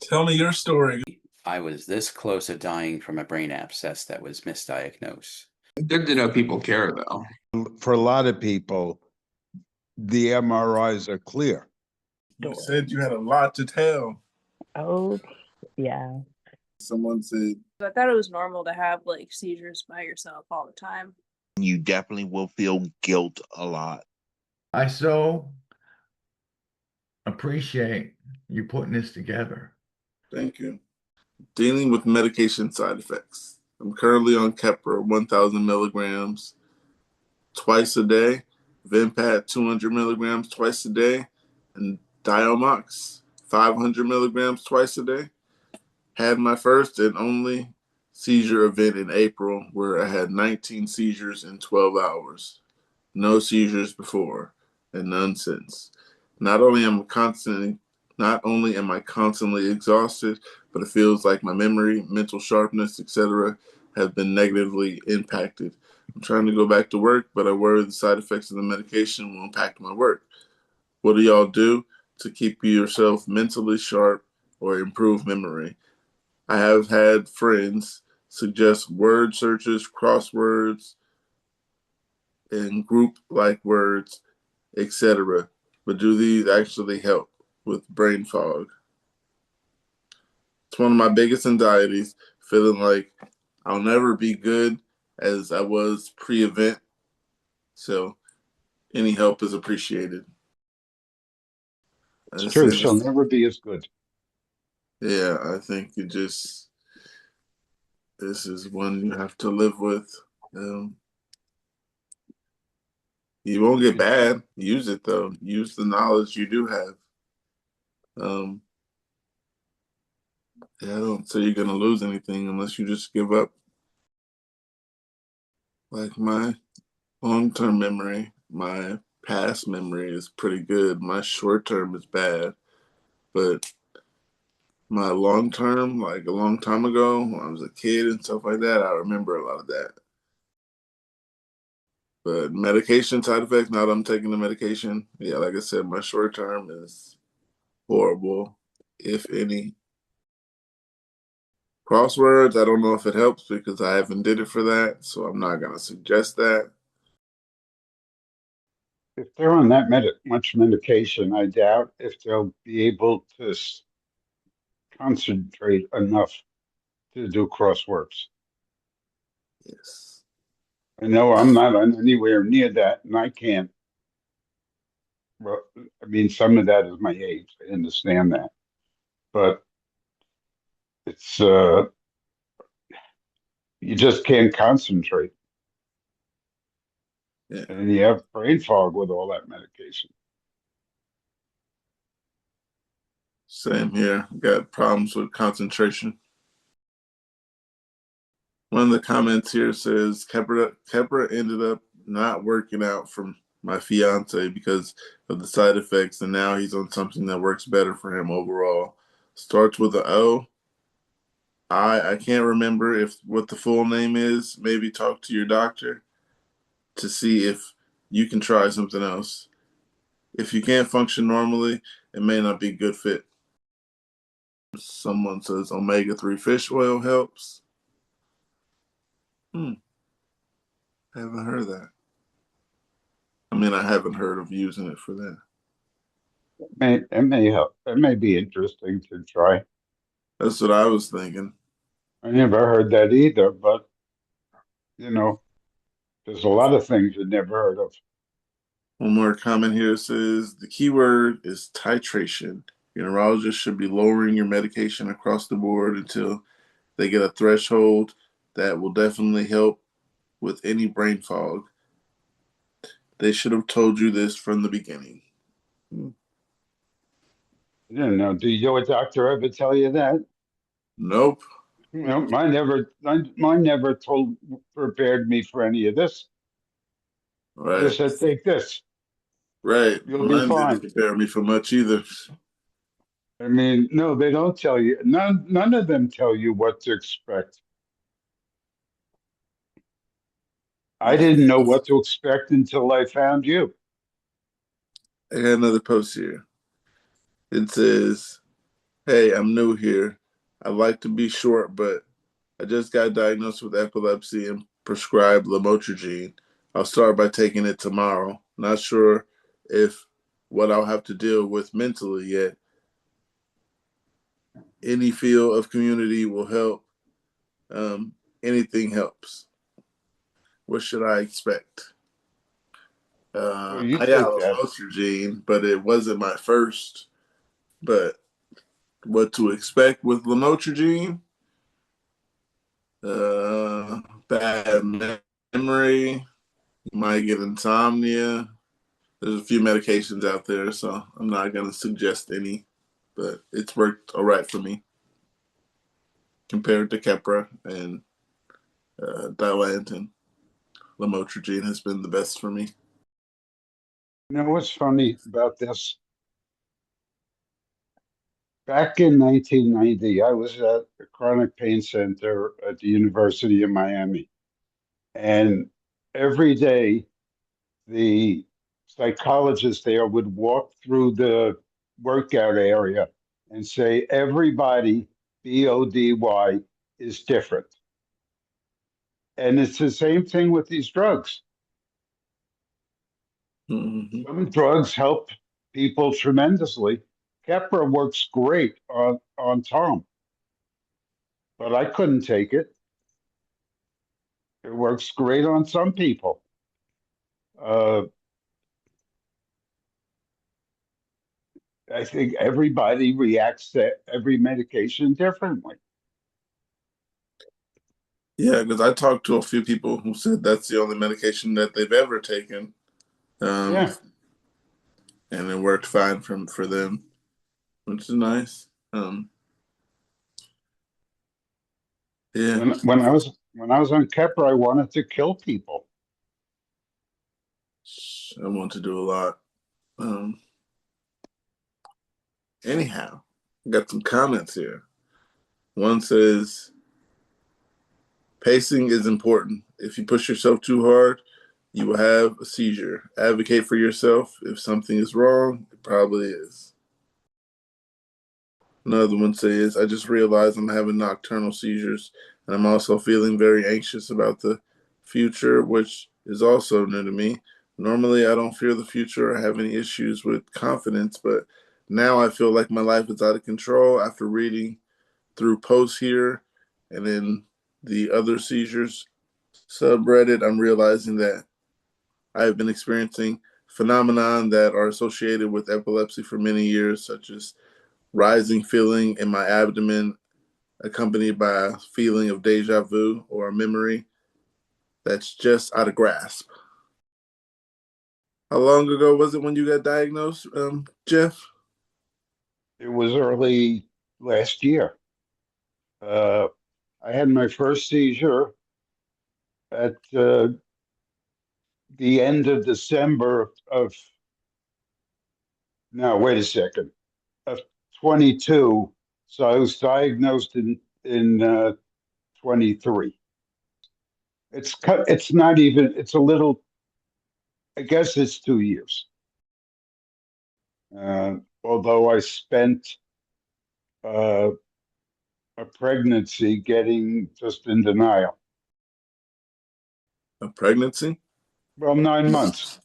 Tell me your story. I was this close to dying from a brain abscess that was misdiagnosed. Good to know people care, though. For a lot of people, the MRIs are clear. You said you had a lot to tell. Oh, yeah. Someone said, I thought it was normal to have like seizures by yourself all the time. You definitely will feel guilt a lot. I so appreciate you putting this together. thank you. Dealing with medication side effects. I'm currently on Keppra, 1,000 milligrams twice a day, Vimpat, 200 milligrams twice a day, and Diomox, 500 milligrams twice a day. Had my first and only seizure event in April where I had 19 seizures in 12 hours. No seizures before and none since. Not only am I constantly exhausted, but it feels like my memory, mental sharpness, etc., have been negatively impacted. I'm trying to go back to work, but I worry the side effects of the medication will impact my work. What do y'all do to keep yourself mentally sharp or improve memory? I have had friends suggest word searches, crosswords, and group-like words, etc. But do these actually help with brain fog? It's one of my biggest anxieties, feeling like I'll never be good as I was pre-event. So any help is appreciated. It's true. She'll never be as good. Yeah, I think this is one you have to live with. You won't get bad. Use it though. Use the knowledge you do have. I don't say you're gonna lose anything unless you just give up. Like my long-term memory, my past memory is pretty good. My short-term is bad, but my long-term, like a long time ago when I was a kid and stuff like that, I remember a lot of that. But medication side effects, now that I'm taking the medication, yeah, like I said, my short-term is horrible, if any. Crosswords, I don't know if it helps because I haven't did it for that, so I'm not going to suggest that. If they're on that much medication, I doubt if they'll be able to concentrate enough to do crosswords. Yes. I know I'm not on anywhere near that, and I can't. Well, I mean, some of that is my age. I understand that, but it's you just can't concentrate, Yeah. and you have brain fog with all that medication. Same here. Got problems with concentration. One of the comments here says Kepra ended up not working out for my fiance because of the side effects, and now he's on something that works better for him overall. Starts with an O. I can't remember what the full name is. Maybe talk to your doctor to see if you can try something else. If you can't function normally, it may not be a good fit. Someone says omega-3 fish oil helps. I haven't heard of that. I mean, I haven't heard of using it for that. It may help. It may be interesting to try. That's what I was thinking. I never heard that either, but there's a lot of things you never heard of. One more comment here says the key word is titration. Your neurologist should be lowering your medication across the board until they get a threshold that will definitely help with any brain fog. They should have told you this from the beginning. I don't know. Did your doctor ever tell you that? Nope. Mine never prepared me for any of this. Right. Just said, take this. Right. You'll be fine. Didn't prepare me for much either. I mean, no, they don't tell you. None of them tell you what to expect. I didn't know what to expect until I found you. I got another post here. It says, Hey, I'm new here. I like to be short, but I just got diagnosed with epilepsy and prescribed lamotrigine. I'll start by taking it tomorrow. Not sure if what I'll have to deal with mentally yet. Any feel of community will help. Um, Anything helps. What should I expect? Well, you I got take that. lamotrigine, but it wasn't my first. But what to expect with lamotrigine? Uh, Bad memory. You might get insomnia. There's a few medications out there, so I'm not going to suggest any, but it's worked all right for me compared to Keppra and Dilantin. Lamotrigine has been the best for me. You know what's funny about this? Back in 1990, I was at a chronic pain center at the University of Miami. And every day, the psychologist there would walk through the workout area and say, everybody, BODY, is different. And it's the same thing with these drugs. Mm-hmm. Some drugs help people tremendously. Keppra works great on Tom, but I couldn't take it. It works great on some people. Uh, I think everybody reacts to every medication differently. Yeah, because I talked to a few people who said that's the only medication that they've ever taken, um, Yeah. and it worked fine for them, which is nice. Yeah, When I was on Keppra, I wanted to kill people. I want to do a lot. Um, Anyhow, I got some comments here. One says, pacing is important. If you push yourself too hard, you will have a seizure. Advocate for yourself. If something is wrong, it probably is. Another one says, I just realized I'm having nocturnal seizures, and I'm also feeling very anxious about the future, which is also new to me. Normally, I don't fear the future or have any issues with confidence, but now I feel like my life is out of control after reading through posts here and in the other seizures subreddit. I'm realizing that I have been experiencing phenomenon that are associated with epilepsy for many years, such as rising feeling in my abdomen, accompanied by a feeling of deja vu or a memory that's just out of grasp. How long ago was it when you got diagnosed, Jeff? It was early last year. Uh, I had my first seizure at the end of December of, no, wait a second, of 22. So I was diagnosed in 23. It's not even, it's a little, I guess it's 2 years. Although I spent uh, a pregnancy getting just in denial. A pregnancy? Well, 9 months.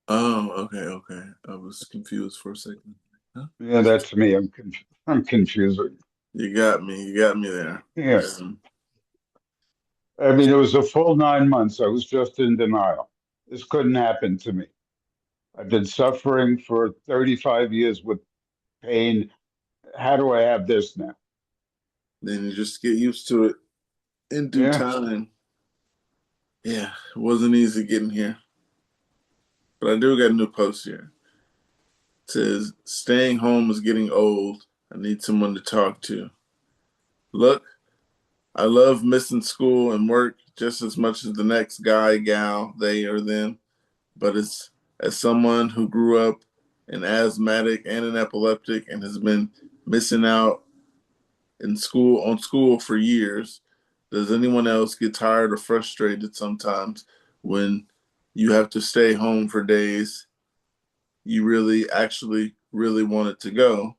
Oh, okay. I was confused for a second. Huh? Yeah, that's me. I'm confusing. You got me. You got me there. Yeah. I mean, it was a full 9 months. I was just in denial. This couldn't happen to me. I've been suffering for 35 years with pain. How do I have this now? Then you just get used to it in due Yeah. time. Yeah, it wasn't easy getting here. But I do got a new post here. It says, staying home is getting old. I need someone to talk to. Look, I love missing school and work just as much as the next guy, gal, they or them. But it's as someone who grew up an asthmatic and an epileptic and has been missing out in school for years, does anyone else get tired or frustrated sometimes when you have to stay home for days you really actually really wanted to go?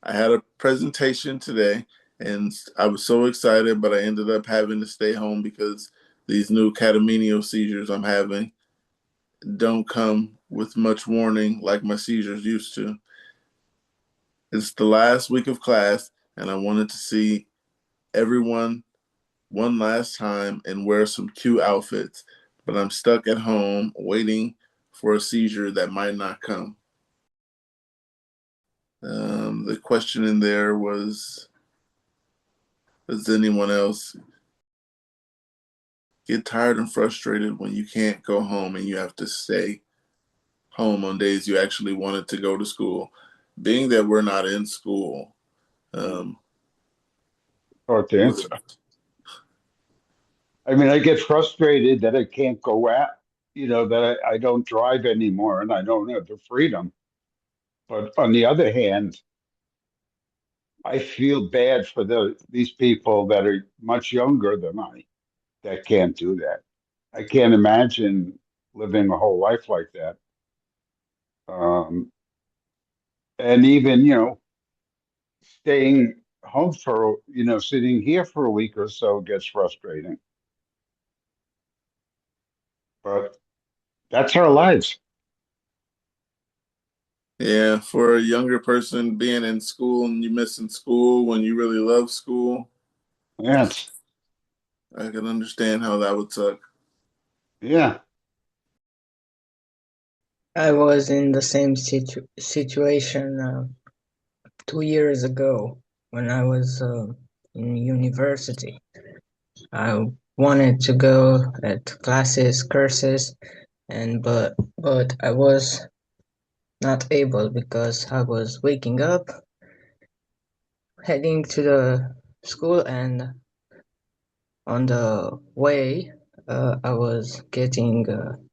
I had a presentation today and I was so excited, but I ended up having to stay home because these new catamenial seizures I'm having don't come with much warning like my seizures used to. It's the last week of class, and I wanted to see everyone one last time and wear some cute outfits, but I'm stuck at home waiting for a seizure that might not come. The question in there was, does anyone else get tired and frustrated when you can't go home and you have to stay home on days you actually wanted to go to school? Being that we're not in school, Hard to with answer. I mean, I get frustrated that I can't go out, that I don't drive anymore and I don't have the freedom. But on the other hand, I feel bad for these people that are much younger than I that can't do that. I can't imagine living a whole life like that. Um, and even, staying home for, sitting here for a week or so gets frustrating. But that's our lives. yeah, for a younger person being in school and you missing school when you really love school, Yes. I can understand how that would suck. Yeah. I was in the same situation 2 years ago when I was in university. I wanted to go at classes, courses, but I was not able because I was waking up, heading to the school, and on the way, I was getting an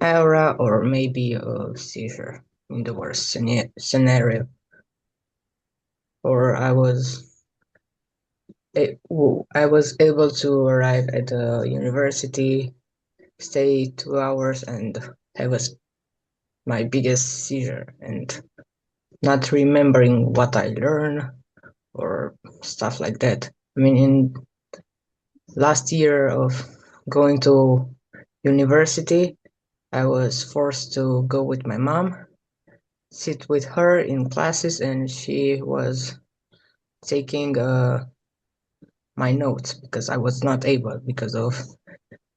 aura or maybe a seizure in the worst scenario. Or I was able to arrive at the university, stay 2 hours, and have my biggest seizure, and not remembering what I learned or stuff like that. I mean, in last year of going to university, I was forced to go with my mom, sit with her in classes, and she was taking my notes because I was not able because of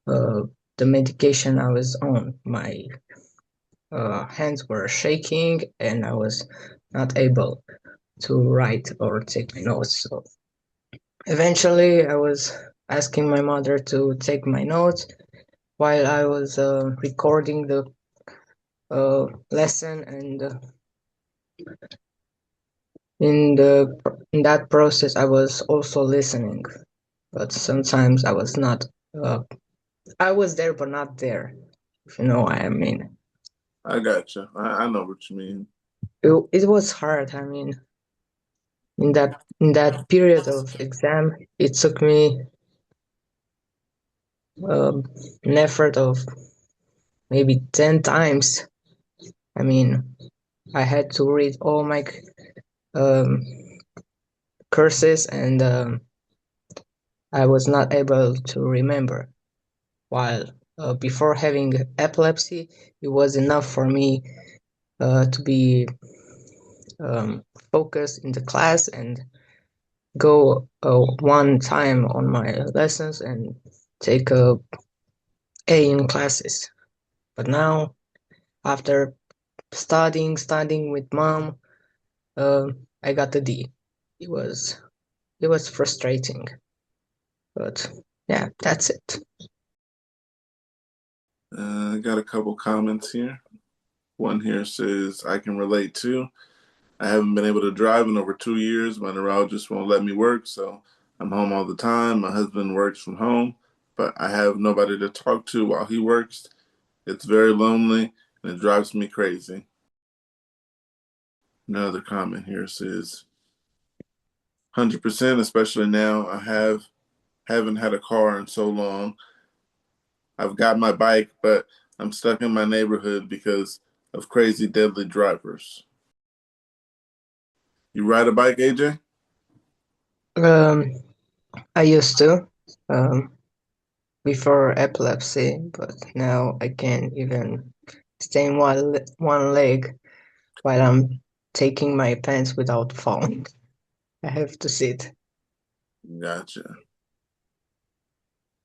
uh, the medication I was on. My hands were shaking and I was not able to write or take my notes. So eventually, I was asking my mother to take my notes while I was recording the lesson, and in that process, I was also listening, but sometimes I was not. Uh, I was there, but not there. If you know what I mean. I gotcha. I know what you mean. It was hard. I mean, in that period of exam, it took me um, an effort of maybe 10 times. I mean, I had to read all my um, courses, and I was not able to remember. While before having epilepsy, it was enough for me to be focused in the class and go one time on my lessons and take a A in classes. But now, after studying with mom, I got a D. It was frustrating, but yeah, that's it. I got a couple comments here. One here says, I can relate to. I haven't been able to drive in over 2 years. My neurologist won't let me work, so I'm home all the time. My husband works from home, but I have nobody to talk to while he works. It's very lonely, and it drives me crazy. Another comment here says, 100%, especially now. Haven't had a car in so long. I've got my bike, but I'm stuck in my neighborhood because of crazy deadly drivers. You ride a bike, AJ? Um, I used to before epilepsy, but now I can't even stay in one leg while I'm taking my pants without falling. I have to sit. Gotcha.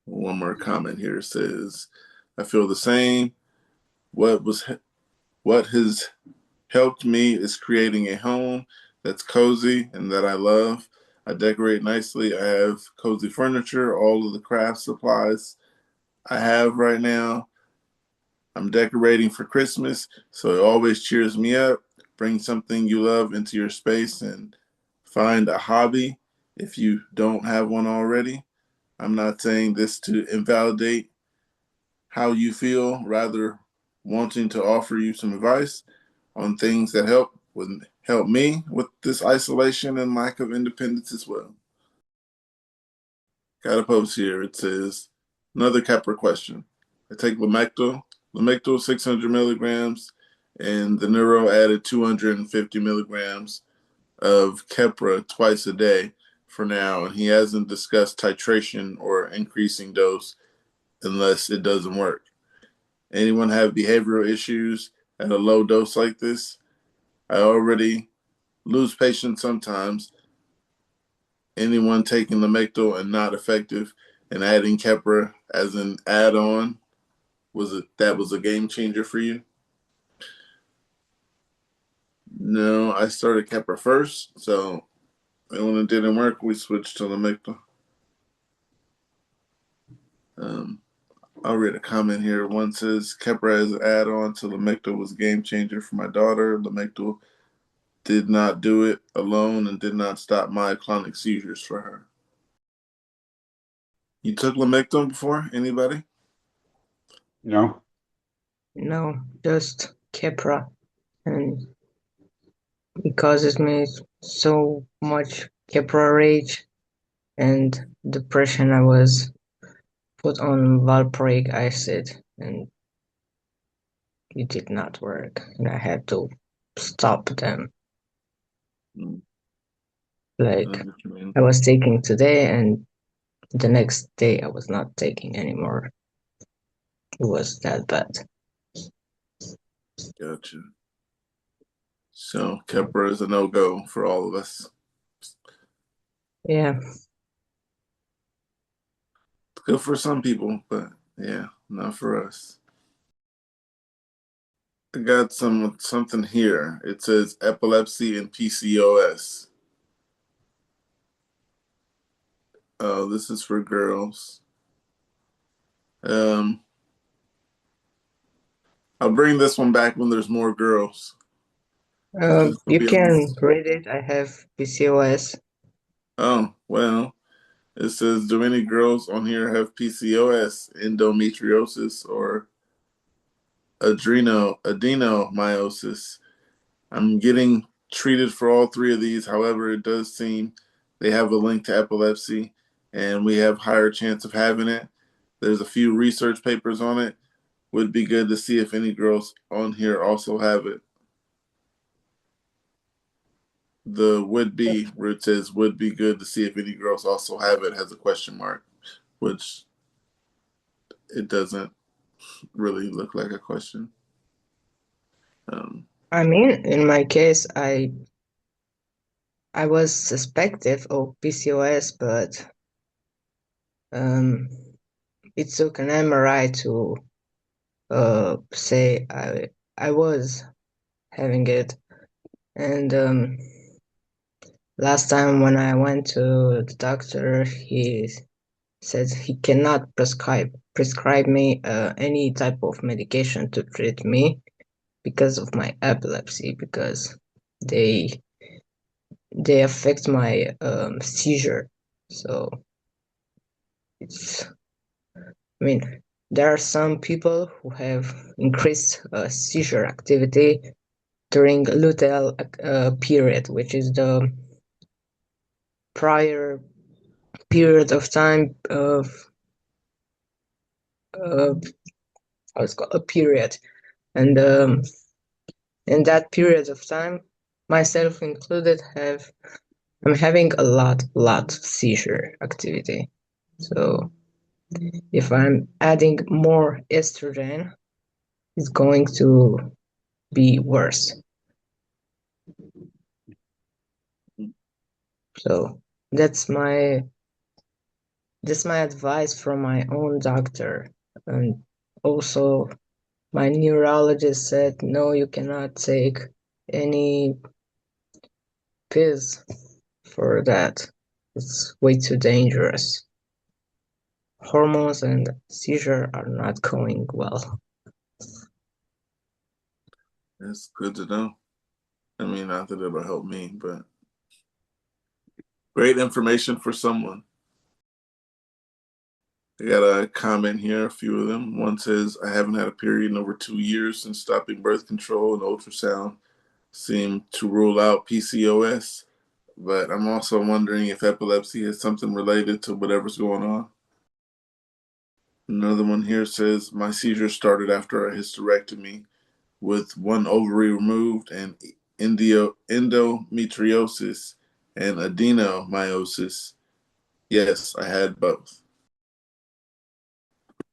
One more comment here says, I feel the same. What has helped me is creating a home that's cozy and that I love. I decorate nicely. I have cozy furniture, all of the craft supplies I have right now. I'm decorating for Christmas, so it always cheers me up. Bring something you love into your space and find a hobby if you don't have one already. I'm not saying this to invalidate how you feel, rather wanting to offer you some advice on things that help me with this isolation and lack of independence as well. Got a post here. It says, another Kepler question. I take Lamictal 600 milligrams, and the neuro added 250 milligrams of Keppra twice a day for now, and he hasn't discussed titration or increasing dose unless it doesn't work. Anyone have behavioral issues at a low dose like this? I already lose patience sometimes. Anyone taking Lamictal and not effective and adding Keppra as an add-on, was a game changer for you? No, I started Keppra first, so when it didn't work, we switched to Lamictal. I'll read a comment here. One says Keppra as an add-on to Lamictal was a game changer for my daughter. Lamictal did not do it alone and did not stop myoclonic seizures for her. You took Lamictal before? Anybody? No, No, just Kepra, and it causes me so much Kepra rage and depression. I was put on valproic acid, and it did not work, and I had to stop them. Like, I was taking today, and the next day I was not taking anymore. It was that bad. Gotcha. So Keppra is a no-go for all of us. Yeah. It's good for some people, but yeah, not for us. I got something here. It says epilepsy and PCOS. Oh, this is for girls. I'll bring this one back when there's more girls. You can read it. I have PCOS. Oh, well, it says, do any girls on here have PCOS, endometriosis, or adenomyosis? I'm getting treated for all three of these. However, it does seem they have a link to epilepsy, and we have higher chance of having it. There's a few research papers on it. Would be good to see if any girls on here also have it. The would be, where it says would be good to see if any girls also have it, has a question mark, which it doesn't really look like a question. I mean, in my case, I was suspected of PCOS, but it took an MRI to say I was having it. And last time when I went to the doctor, he said he cannot prescribe me any type of medication to treat me because of my epilepsy, because they affect my seizure. So it's, I mean, there are some people who have increased seizure activity during luteal period, which is the prior period of time of how it's called, a period, and in that period of time, myself included, I'm having a lot seizure activity. So if I'm adding more estrogen, it's going to be worse. So that's my advice from my own doctor. And also my neurologist said, no, you cannot take any pills for that. It's way too dangerous. Hormones and seizure are not going well. It's good to know. I mean, not that it'll help me, but great information for someone. I got a comment here, a few of them. One says, I haven't had a period in over 2 years since stopping birth control and ultrasound seem to rule out PCOS, but I'm also wondering if epilepsy is something related to whatever's going on. Another one here says, my seizure started after a hysterectomy with one ovary removed and endometriosis and adenomyosis. Yes, I had both.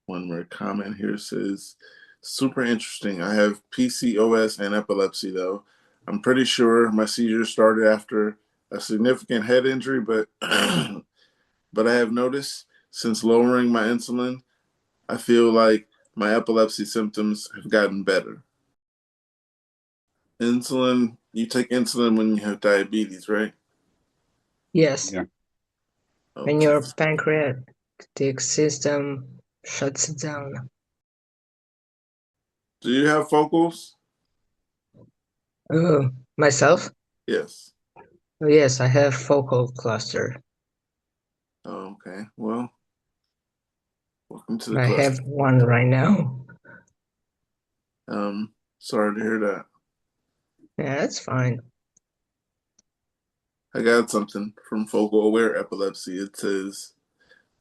One more comment here says, super interesting. I have PCOS and epilepsy though. I'm pretty sure my seizure started after a significant head injury, but but I have noticed since lowering my insulin, I feel like my epilepsy symptoms have gotten better. Insulin, you take insulin when you have diabetes, right? Yes, Yeah. when Okay. your pancreatic system shuts down. Do you have focals? Oh, myself? Yes. Oh, yes, I have focal cluster. Okay. Well, welcome to the I cluster. have one right now. Sorry to hear that. Yeah, that's fine. I got something from focal aware epilepsy. It says,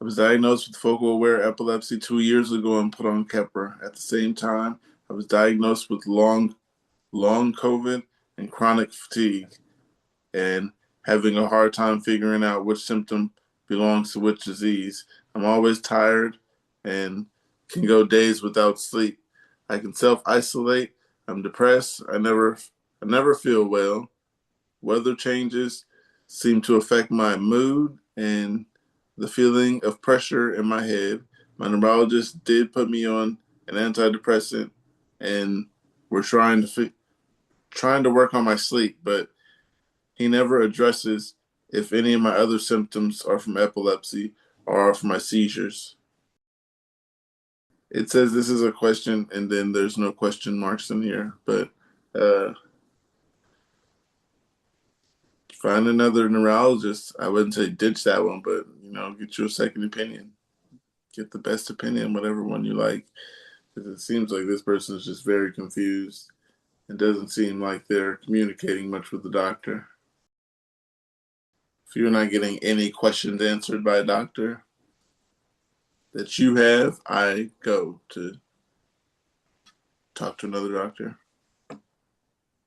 I was diagnosed with focal aware epilepsy 2 years ago and put on Keppra. At the same time, I was diagnosed with long COVID and chronic fatigue and having a hard time figuring out which symptom belongs to which disease. I'm always tired and can go days without sleep. I can self-isolate. I'm depressed. I never feel well. Weather changes seem to affect my mood and the feeling of pressure in my head. My neurologist did put me on an antidepressant, and we're trying to work on my sleep, but he never addresses if any of my other symptoms are from epilepsy or are from my seizures. It says this is a question, and then there's no question marks in here, but uh, find another neurologist. I wouldn't say ditch that one, but get you a second opinion. Get the best opinion, whatever one you like. Because it seems like this person is just very confused. It doesn't seem like they're communicating much with the doctor. If you're not getting any questions answered by a doctor that you have, I go to talk to another doctor, If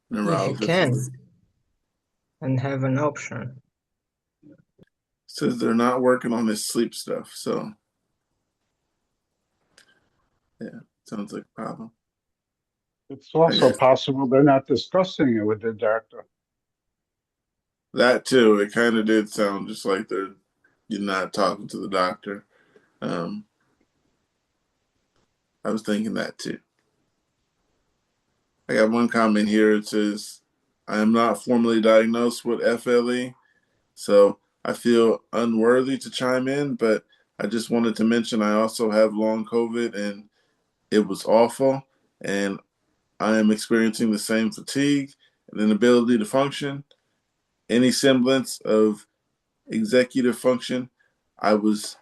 you neurologist. can, and have an option. Says they're not working on this sleep stuff, so yeah, sounds like a problem. It's also possible they're not discussing it with the doctor. That too, it kind of did sound just like you're not talking to the doctor. I was thinking that too. I got one comment here. It says, I am not formally diagnosed with FLE, so I feel unworthy to chime in, but I just wanted to mention I also have long COVID and it was awful. And I am experiencing the same fatigue and inability to function. Any semblance of executive function I was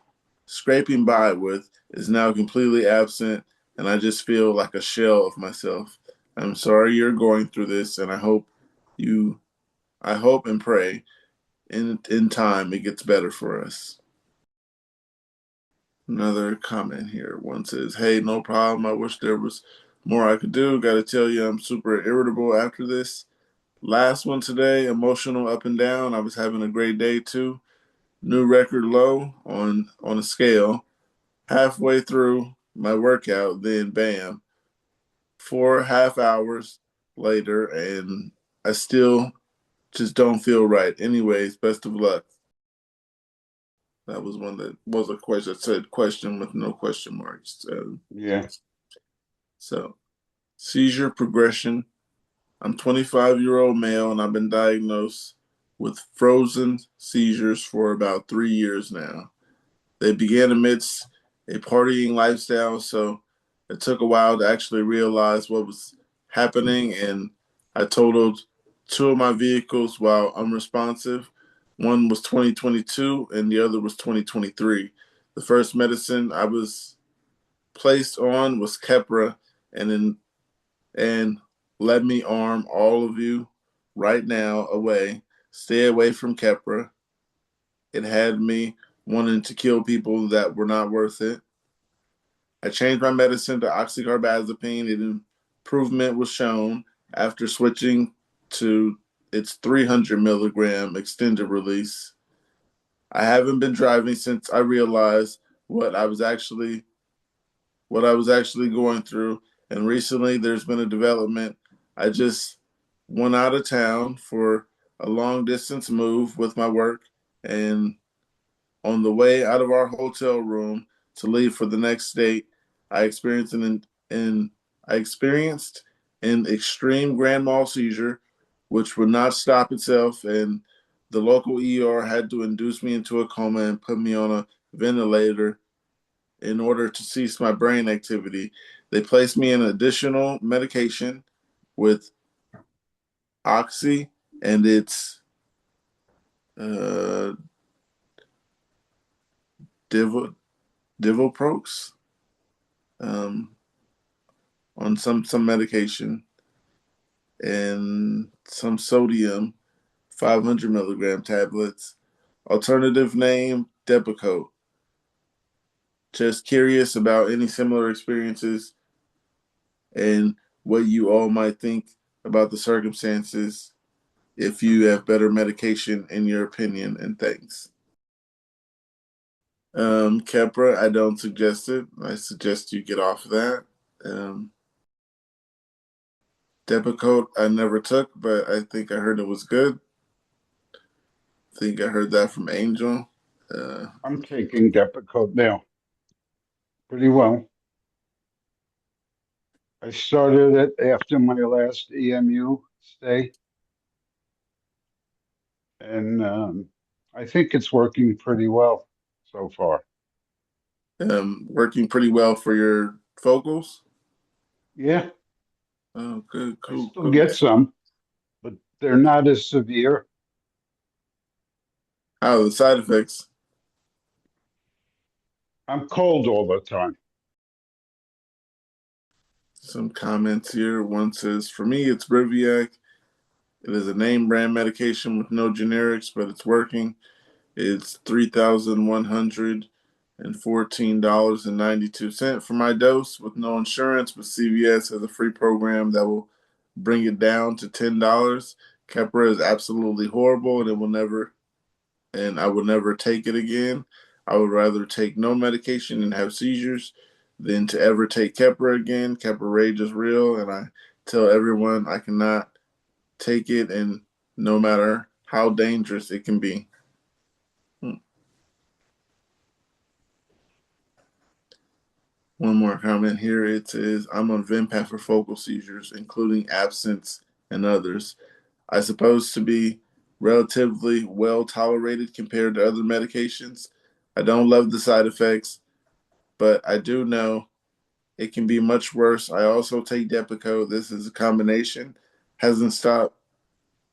scraping by with is now completely absent, and I just feel like a shell of myself. I'm sorry you're going through this, and I hope and pray in time it gets better for us. Another comment here. One says, hey, no problem. I wish there was more I could do. Got to tell you, I'm super irritable after this. Last one today, emotional up and down. I was having a great day too. New record low on a scale. Halfway through my workout, then bam, 4.5 hours later, and I still just don't feel right. Anyways, best of luck. That was one that was a question. That said question with no question marks. Yeah. So seizure progression. I'm 25-year-old male, and I've been diagnosed with frozen seizures for about 3 years now. They began amidst a partying lifestyle, so it took a while to actually realize what was happening, and I totaled two of my vehicles while unresponsive. One was 2022, and the other was 2023. The first medicine I was placed on was Keppra, and in, and let me arm all of you right now away. Stay away from Keppra. It had me wanting to kill people that were not worth it. I changed my medicine to oxycarbazepine, and improvement was shown after switching to its 300 milligram extended release. I haven't been driving since I realized what I was actually what I was actually going through, and recently there's been a development. I just went out of town for a long distance move with my work, and on the way out of our hotel room to leave for the next state, I experienced an I experienced an extreme grand mal seizure, which would not stop itself, and the local ER had to induce me into a coma and put me on a ventilator in order to cease my brain activity. They placed me in additional medication with oxy, and it's uh, Divo, Divoprox. Um, on some medication and some sodium 500 milligram tablets. Alternative name Depakote. Just curious about any similar experiences and what you all might think about the circumstances if you have better medication in your opinion, and thanks. Kepra, I don't suggest it. I suggest you get off of that. Um, Depakote I never took, but I think I heard it was good. I think I heard that from Angel. I'm taking Depakote now pretty well. I started it after my last EMU stay, and I think it's working pretty well so far. Working pretty well for your vocals. Yeah, Oh, good, I cool, still cool. get some, but they're not as severe. How are the side effects? I'm cold all the time. Some comments here. One says, for me, it's Briviac. It is a name brand medication with no generics, but it's working. It's $3,114.92 for my dose with no insurance, but CVS has a free program that will bring it down to $10. Keppra is absolutely horrible, and it will never and I would never take it again. I would rather take no medication and have seizures than to ever take Keppra again. Keppra rage is real, and I tell everyone I cannot take it, and no matter how dangerous it can be. One more comment here. It says, I'm on Vimpat for focal seizures, including absence and others. I suppose to be relatively well tolerated compared to other medications. I don't love the side effects, but I do know it can be much worse. I also take Depakote. This is a combination. Hasn't stopped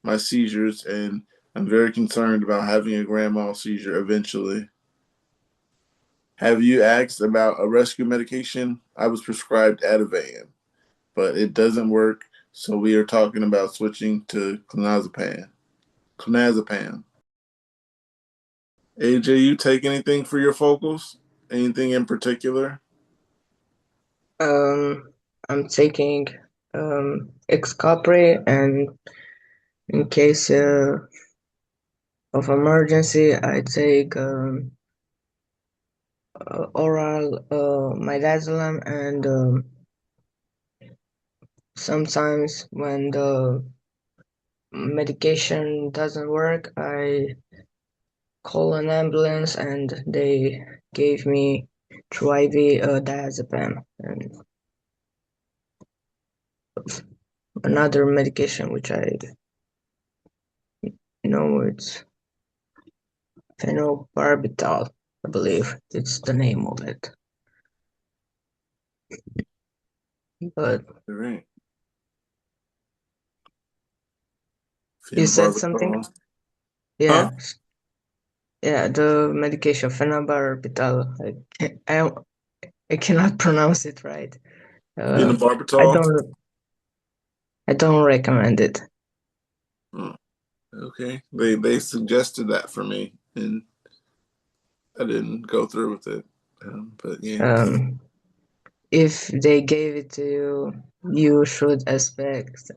my seizures, and I'm very concerned about having a grand mal seizure eventually. Have you asked about a rescue medication? I was prescribed Ativan, but it doesn't work, so we are talking about switching to clonazepam. Clonazepam. AJ, you take anything for your focals? Anything in particular? I'm taking Excapre and In case of emergency, I take oral midazolam, and sometimes when the medication doesn't work, I call an ambulance and they gave me through IV diazepam and another medication which I know it's phenobarbital, I believe it's the name of it. But All right. you said something? Phenobarbital. Yeah. Huh? Yeah, the medication phenobarbital. I cannot pronounce it right. I Phenobarbital. don't recommend it. Oh, okay. They suggested that for me, and I didn't go through with it. But yeah. If they gave it to you, you should expect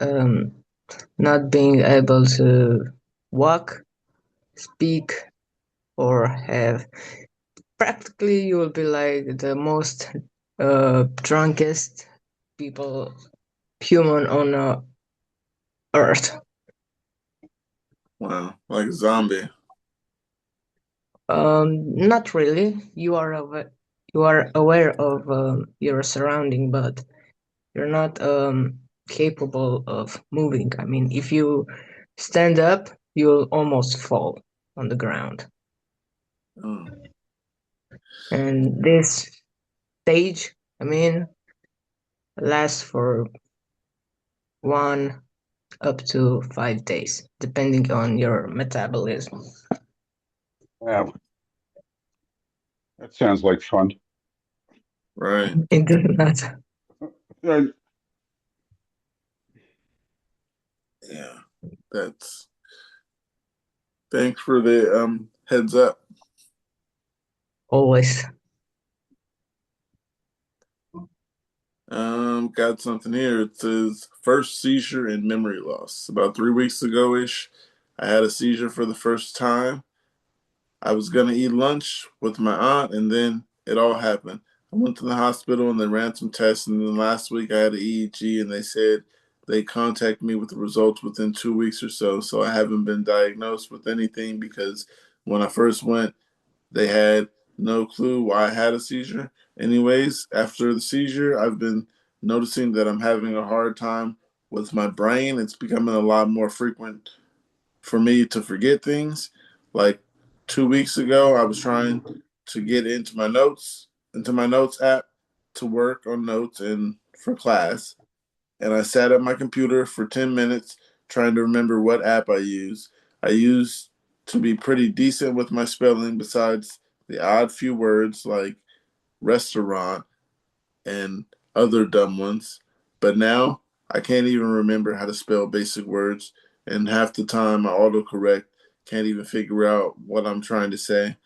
not being able to walk, speak, or have. Practically, you will be like the most drunkest people, human on Earth. Wow. Like a zombie. Not really. You are aware of your surrounding, but you're not capable of moving. I mean, if you stand up, you'll almost fall on the ground. Oh. And this stage, I mean, lasts for 1 up to 5 days, depending on your metabolism. Wow, that sounds like fun. Right. It does not. Uh, Yeah. That's thanks for the heads up. Always. Got something here. It says first seizure and memory loss. About 3 weeks ago ish, I had a seizure for the first time. I was gonna eat lunch with my aunt, and then it all happened. I went to the hospital and they ran some tests, and then last week I had an EEG, and they said they contact me with the results within 2 weeks or so. So I haven't been diagnosed with anything because when I first went, they had no clue why I had a seizure. Anyways, after the seizure, I've been noticing that I'm having a hard time with my brain. It's becoming a lot more frequent for me to forget things. Like 2 weeks ago, I was trying to get into my notes app to work on notes and for class. And I sat at my computer for 10 minutes trying to remember what app I use. I used to be pretty decent with my spelling, besides the odd few words like restaurant and other dumb ones. But now I can't even remember how to spell basic words, and half the time my autocorrect can't even figure out what I'm trying to say.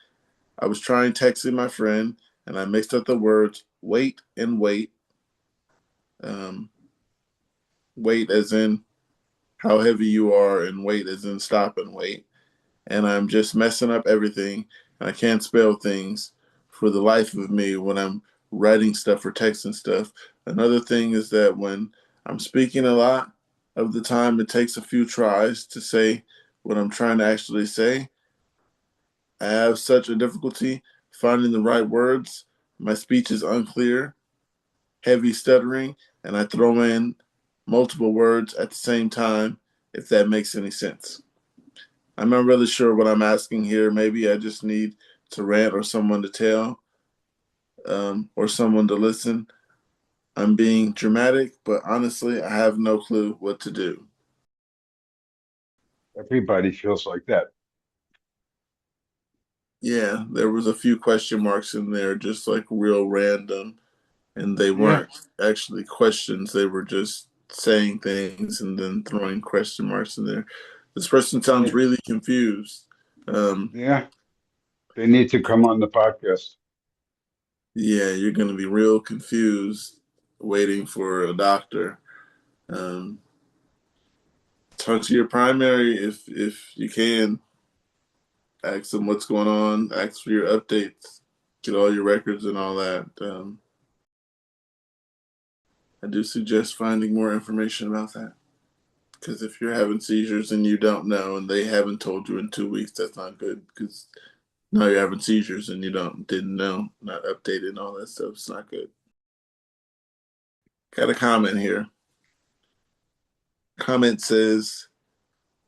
I was trying texting my friend, and I mixed up the words wait and wait. Um, wait as in how heavy you are, and wait as in stop and wait. And I'm just messing up everything, and I can't spell things for the life of me when I'm writing stuff or texting stuff. Another thing is that when I'm speaking a lot of the time, it takes a few tries to say what I'm trying to actually say. I have such a difficulty finding the right words. My speech is unclear, heavy stuttering, and I throw in multiple words at the same time, if that makes any sense. I'm not really sure what I'm asking here. Maybe I just need to rant or someone to tell, or someone to listen. I'm being dramatic, but honestly, I have no clue what to do. Everybody feels like that. Yeah, there was a few question marks in there, just like real random, and they Yeah, weren't actually questions. They were just saying things and then throwing question marks in there. This person sounds they, really confused. Um, yeah, they need to come on the podcast. yeah, you're going to be real confused waiting for a doctor. Um, Talk to your primary if you can. Ask them what's going on. Ask for your updates. Get all your records and all that. I do suggest finding more information about that. Because if you're having seizures and you don't know, and they haven't told you in 2 weeks, that's not good. Because now you're having seizures and you didn't know, not updated, and all that stuff. It's not good. Got a comment here. Comment says,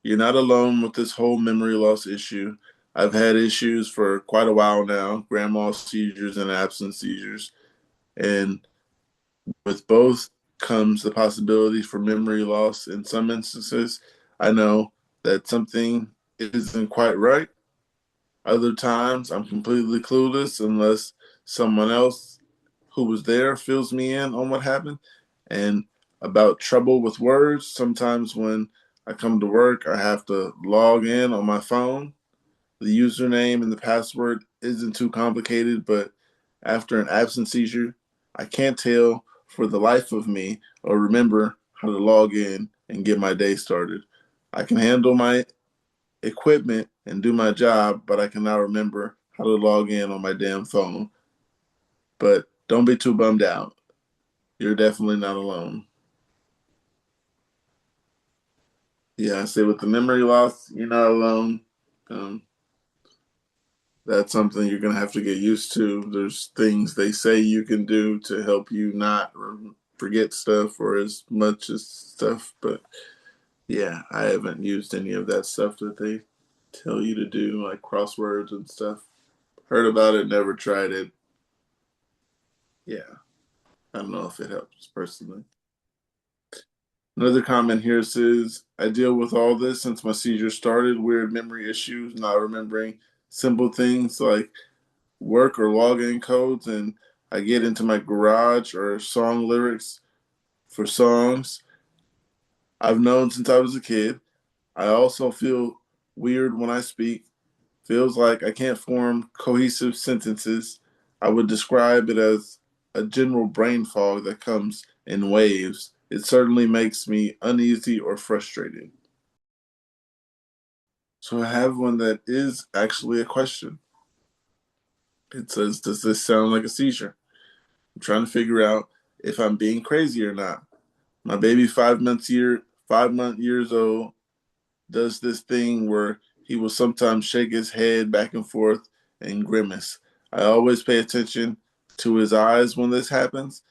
"You're not alone with this whole memory loss issue. I've had issues for quite a while now, grand mal seizures and absence seizures, and with both comes the possibility for memory loss. In some instances, I know that something isn't quite right. Other times, I'm completely clueless unless someone else who was there fills me in on what happened. And about trouble with words, sometimes when I come to work, I have to log in on my phone. The username and the password isn't too complicated, but after an absence seizure, I can't tell for the life of me or remember how to log in and get my day started. I can handle my equipment and do my job, but I cannot remember how to log in on my damn phone. But don't be too bummed out. You're definitely not alone." Yeah, I say with the memory loss, you're not alone. Um, that's something you're gonna have to get used to. There's things they say you can do to help you not forget stuff or as much as stuff, but yeah, I haven't used any of that stuff that they tell you to do, like crosswords and stuff. Heard about it, never tried it. Yeah, I don't know if it helps personally. Another comment here says, "I deal with all this since my seizure started, weird memory issues, not remembering simple things like work or login codes, and I get into my garage or song lyrics for songs I've known since I was a kid. I also feel weird when I speak, feels like I can't form cohesive sentences. I would describe it as a general brain fog that comes in waves. It certainly makes me uneasy or frustrated." So I have one that is actually a question. It says, "Does this sound like a seizure? I'm trying to figure out if I'm being crazy or not. My baby 5 years old does this thing where he will sometimes shake his head back and forth and grimace. I always pay attention to his eyes when this happens,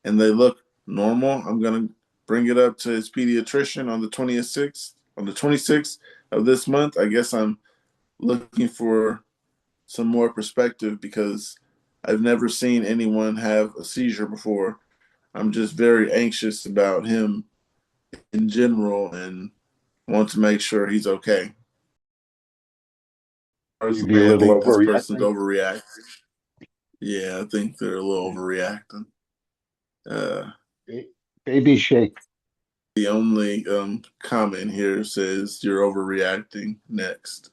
and they look normal. I'm gonna bring it up to his pediatrician on the 26th of this month. I guess I'm looking for some more perspective because I've never seen anyone have a seizure before. I'm just very anxious about him in general and want to make sure he's okay." Maybe a Personally, I little think this person's overreacting. overreacting. Yeah, I think they're a little overreacting. Uh, Baby shake. the only comment here says you're overreacting. Next,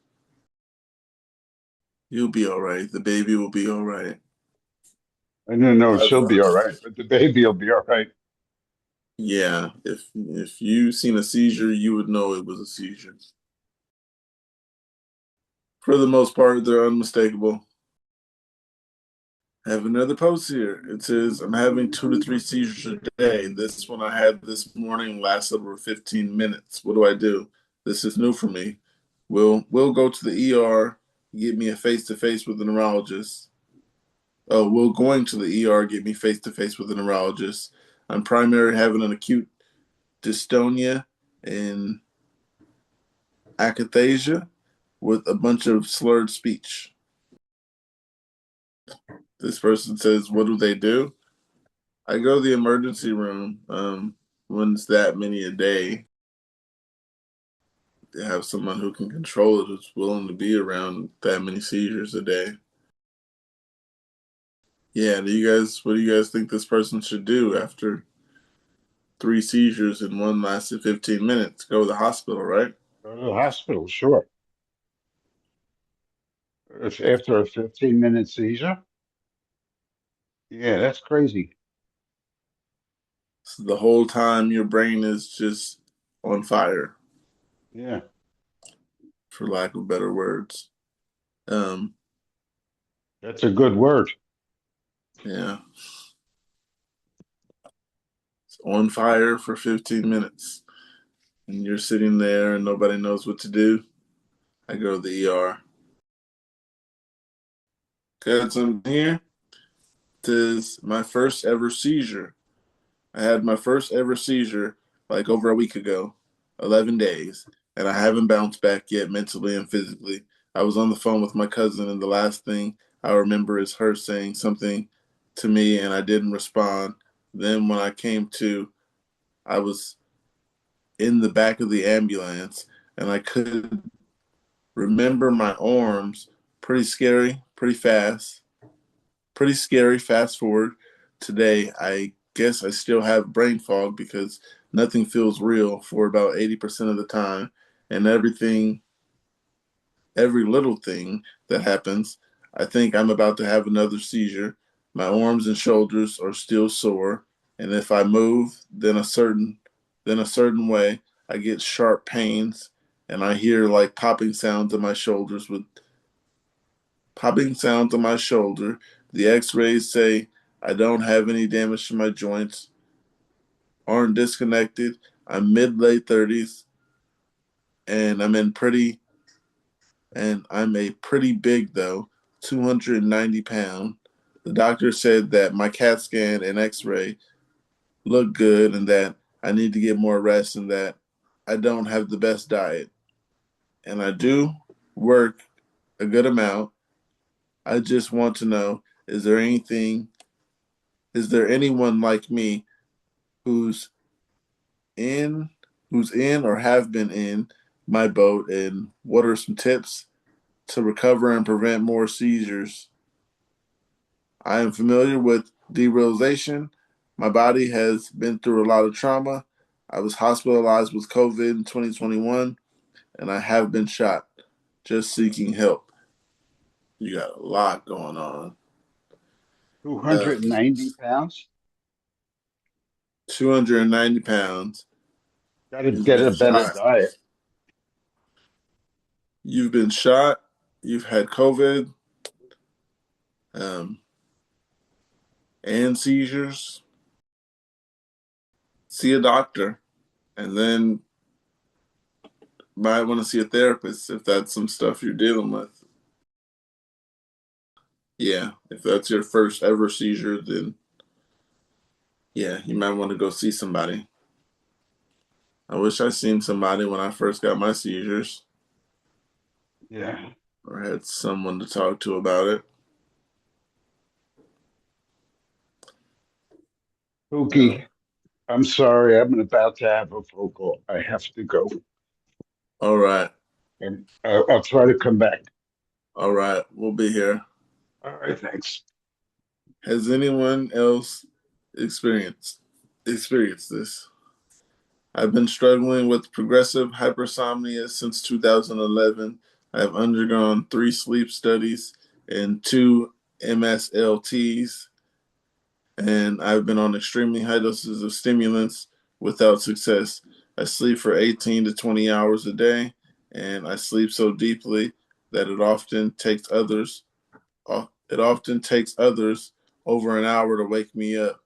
you'll be all right. The baby will be all right. I don't know if I've, she'll be all right, but the baby will be all right. yeah, if you seen a seizure, you would know it was a seizure. For the most part, they're unmistakable. I have another post here. It says, "I'm having 2 to 3 seizures a day. This one I had this morning lasted over 15 minutes. What do I do? This is new for me. We'll go to the ER, get me a face to face with a neurologist. Oh, will going to the ER get me face to face with a neurologist. I'm primarily having an acute dystonia and akathisia with a bunch of slurred speech." This person says, "What do they do?" I go to the emergency room when it's that many a day. They have someone who can control it who's willing to be around that many seizures a day. Yeah, what do you guys think this person should do after 3 seizures and one lasted 15 minutes? Go to the hospital, right? Go to the hospital, sure. It's after a 15-minute seizure. Yeah, that's crazy. So the whole time your brain is just on fire. Yeah. for lack of better words. Um, That's a good word. yeah. It's on fire for 15 minutes. And you're sitting there and nobody knows what to do. I go to the ER. Got something here. This is my first ever seizure. I had my first ever seizure like over a week ago, 11 days, and I haven't bounced back yet mentally and physically. I was on the phone with my cousin, and the last thing I remember is her saying something to me, and I didn't respond. Then, when I came to, I was in the back of the ambulance, and I could remember my arms. Pretty scary, pretty fast. Pretty scary. Fast forward today, I guess I still have brain fog because nothing feels real for about 80% of the time. And every little thing that happens, I think I'm about to have another seizure. My arms and shoulders are still sore. And if I move, then a certain way, I get sharp pains and I hear like popping sounds in my shoulders with popping sounds on my shoulder. The x-rays say I don't have any damage to my joints, aren't disconnected. I'm mid late 30s and I'm a pretty big though, 290 pound. The doctor said that my CAT scan and x-ray look good and that I need to get more rest and that I don't have the best diet. And I do work a good amount. I just want to know, is there anyone like me who's in who's in or have been in my boat, and what are some tips to recover and prevent more seizures? I am familiar with derealization. My body has been through a lot of trauma. I was hospitalized with COVID in 2021 and I have been shot just seeking help. You got a lot going on. 290 pounds? 290 pounds. Got to You've get been a better shot. diet. You've been shot. You've had COVID. Um, and seizures, see a doctor, and then might want to see a therapist if that's some stuff you're dealing with. Yeah, if that's your first ever seizure, then yeah, you might want to go see somebody. I wish I seen somebody when I first got my seizures Yeah. or had someone to talk to about it. Uh, Pookie, I'm sorry. I'm about to have a phone call. I have to go. all right, And I'll try to come back. all right, we'll be here. All right. Thanks. Has anyone else experienced this? I've been struggling with progressive hypersomnia since 2011. I have undergone 3 sleep studies and 2 MSLTs, and I've been on extremely high doses of stimulants without success. I sleep for 18 to 20 hours a day, and I sleep so deeply that it often takes others over an hour to wake me up.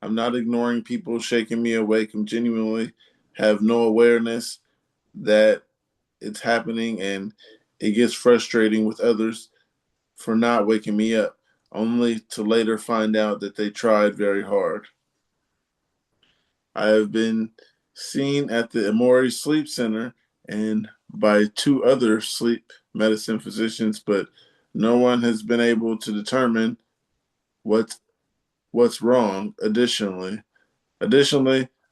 I'm not ignoring people shaking me awake. I'm genuinely have no awareness that it's happening, and it gets frustrating with others for not waking me up, only to later find out that they tried very hard. I have been seen at the Emory Sleep Center and by 2 other sleep medicine physicians, but no one has been able to determine what what's wrong. Additionally,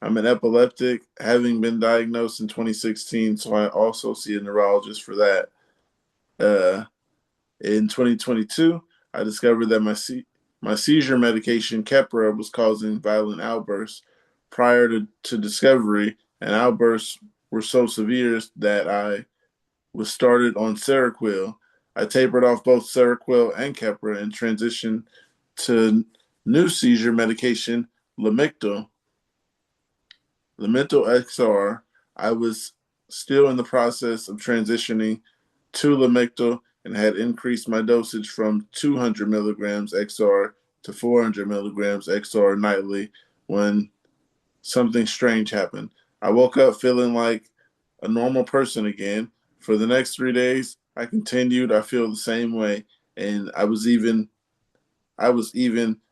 I'm an epileptic, having been diagnosed in 2016, so I also see a neurologist for that. Uh, in 2022, I discovered that my seizure medication, Keppra, was causing violent outbursts. Prior to discovery, and outbursts were so severe that I was started on Seroquel. I tapered off both Seroquel and Keppra and transitioned to new seizure medication, Lamictal. Lamictal XR. I was still in the process of transitioning to Lamictal and had increased my dosage from 200 milligrams XR to 400 milligrams XR nightly when something strange happened. I woke up feeling like a normal person again. For the next 3 days, I continued. I feel the same way, and I was even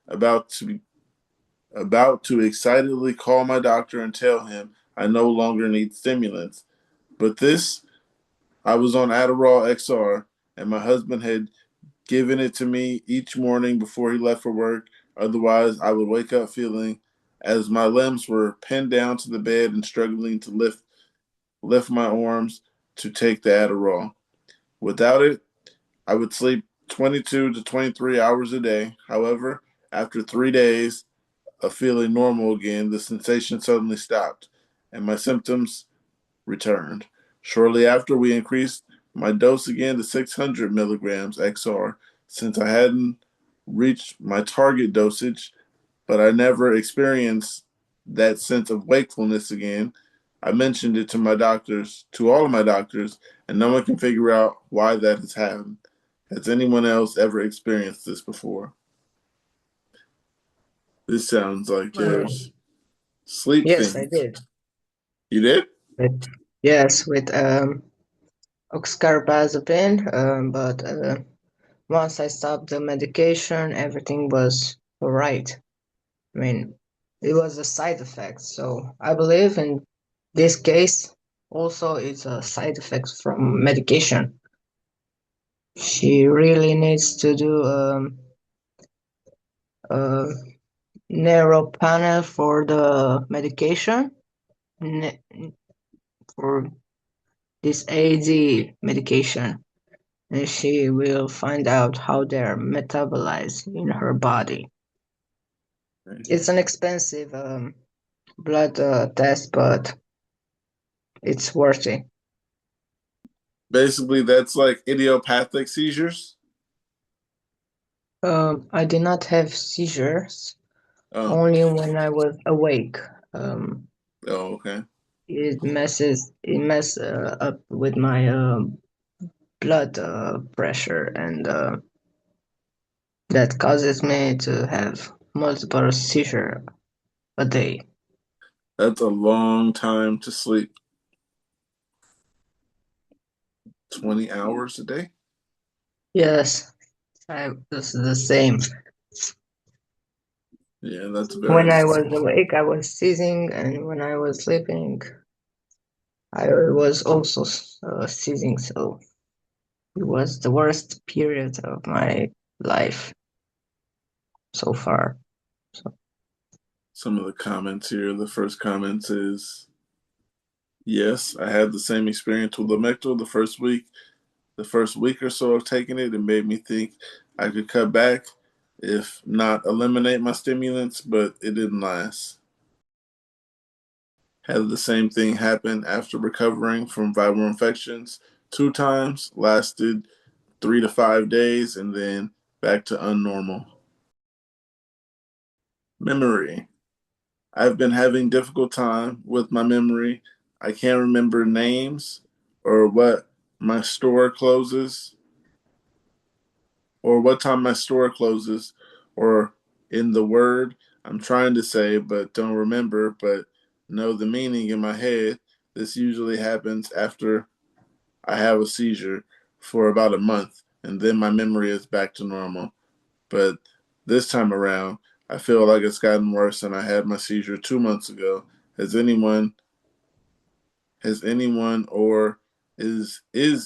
about to excitedly call my doctor and tell him I no longer need stimulants. But this, I was on Adderall XR, and my husband had given it to me each morning before he left for work. Otherwise, I would wake up feeling as my limbs were pinned down to the bed and struggling to lift my arms to take the Adderall. Without it, I would sleep 22 to 23 hours a day. However, after 3 days of feeling normal again, the sensation suddenly stopped and my symptoms returned. Shortly after, we increased my dose again to 600 milligrams XR since I hadn't reached my target dosage, but I never experienced that sense of wakefulness again. I mentioned it to all of my doctors, and no one can figure out why that has happened. Has anyone else ever experienced this before? This sounds like there's sleep Yes, I things. did. You did? With, yes, with oxcarbazepine, but once I stopped the medication, everything was all right. I mean, it was a side effect. So I believe in this case, also it's a side effect from medication. She really needs to do a narrow panel for the medication for this AD medication, and she will find out how they're metabolized in her body. It's an expensive blood test, but it's worth it. Basically, that's like idiopathic seizures. I did not have seizures, Oh, only when I was awake. oh, okay. It mess up with my blood pressure, and that causes me to have multiple seizures a day. That's a long time to sleep. 20 hours a day? Yes, this is the same. Yeah, that's very When I long. was awake, I was seizing, and when I was sleeping, I was also seizing. So it was the worst period of my life so far. So Some of the comments here. The first comment is, yes, I had the same experience with Lamictal the first week. The first week or so of taking it, it made me think I could cut back, if not eliminate my stimulants, but it didn't last. Had the same thing happen after recovering from viral infections 2 times, lasted 3 to 5 days, and then back to unnormal. Memory. I've been having difficult time with my memory. I can't remember names or my store closes what time my store closes, or in the word I'm trying to say but don't remember but know the meaning in my head. This usually happens after I have a seizure for about a month, and then my memory is back to normal. But this time around, I feel like it's gotten worse than I had my seizure 2 months ago. Has anyone, or is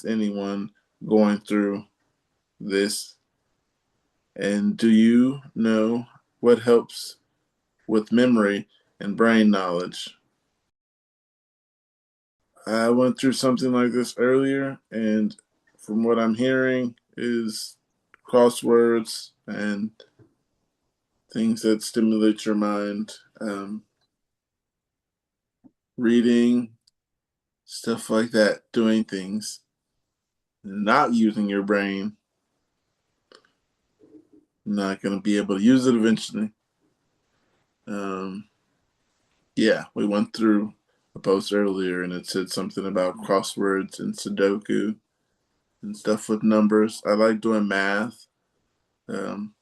anyone going through this? And do you know what helps with memory and brain knowledge? I went through something like this earlier, and from what I'm hearing is crosswords and things that stimulate your mind, reading, stuff like that, doing things, not using your brain. Not going to be able to use it eventually. Yeah, we went through a post earlier, and it said something about crosswords and Sudoku and stuff with numbers. I like doing math. Um,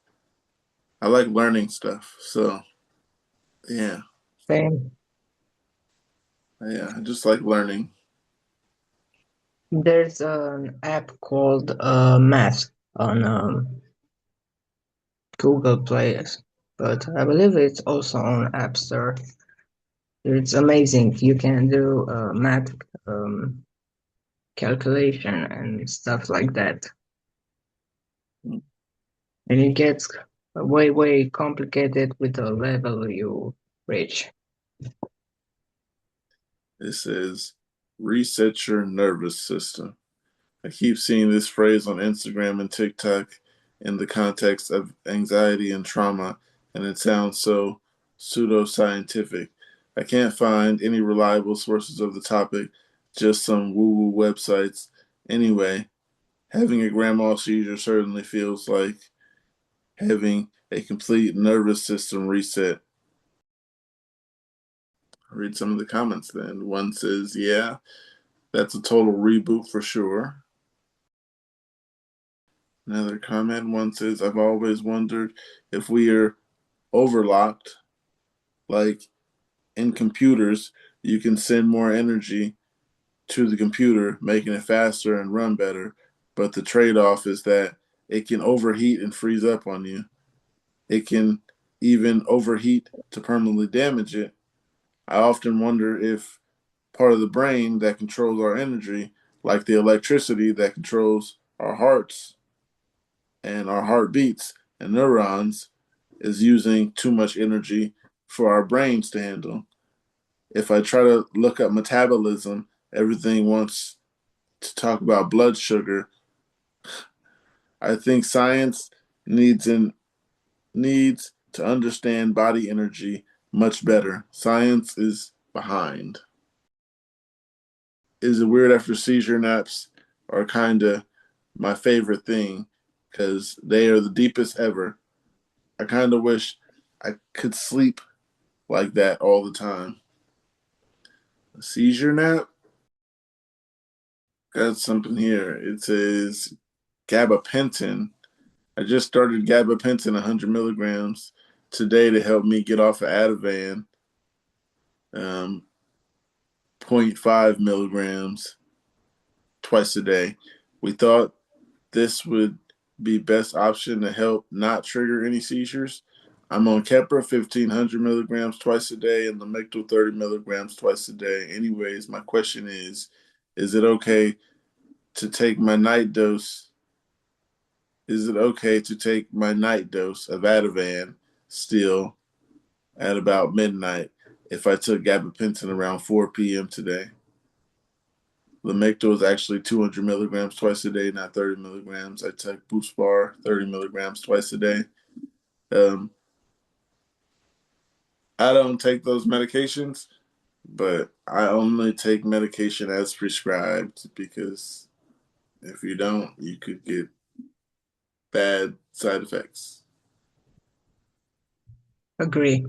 I like learning stuff. So yeah, Same. I just like learning. There's an app called Math on Google Play, but I believe it's also on App Store. It's amazing. You can do math calculation and stuff like that. And it gets way, way complicated with the level you reach. It says reset your nervous system. I keep seeing this phrase on Instagram and TikTok in the context of anxiety and trauma, and it sounds so pseudoscientific. I can't find any reliable sources of the topic, just some woo woo websites. Anyway, having a grand mal seizure certainly feels like having a complete nervous system reset. I'll read some of the comments then. One says, yeah, that's a total reboot for sure. Another comment, one says, I've always wondered if we are overlocked, like in computers, you can send more energy to the computer, making it faster and run better. But the trade off is that it can overheat and freeze up on you. It can even overheat to permanently damage it. I often wonder if part of the brain that controls our energy, like the electricity that controls our hearts and our heartbeats and neurons, is using too much energy for our brains to handle. If I try to look up metabolism, everything wants to talk about blood sugar. I think science needs to understand body energy much better. Science is behind. Is it weird after seizure naps are kind of my favorite thing because they are the deepest ever. I kind of wish I could sleep like that all the time. A seizure nap? Got something here. It says gabapentin. I just started gabapentin 100 milligrams today to help me get off of Ativan. Um, zero point 0.5 milligrams twice a day. We thought this would be best option to help not trigger any seizures. I'm on Keppra 1,500 milligrams twice a day and Lamictal 30 milligrams twice a day. Anyways, my question is it okay to take my night dose? Is it okay to take my night dose of Ativan still at about midnight if I took gabapentin around 4 p.m. today? Lamictal is actually 200 milligrams twice a day, not 30 milligrams. I take Boost Bar 30 milligrams twice a day. Um, I don't take those medications, but I only take medication as prescribed because if you don't, you could get bad side effects. Agree.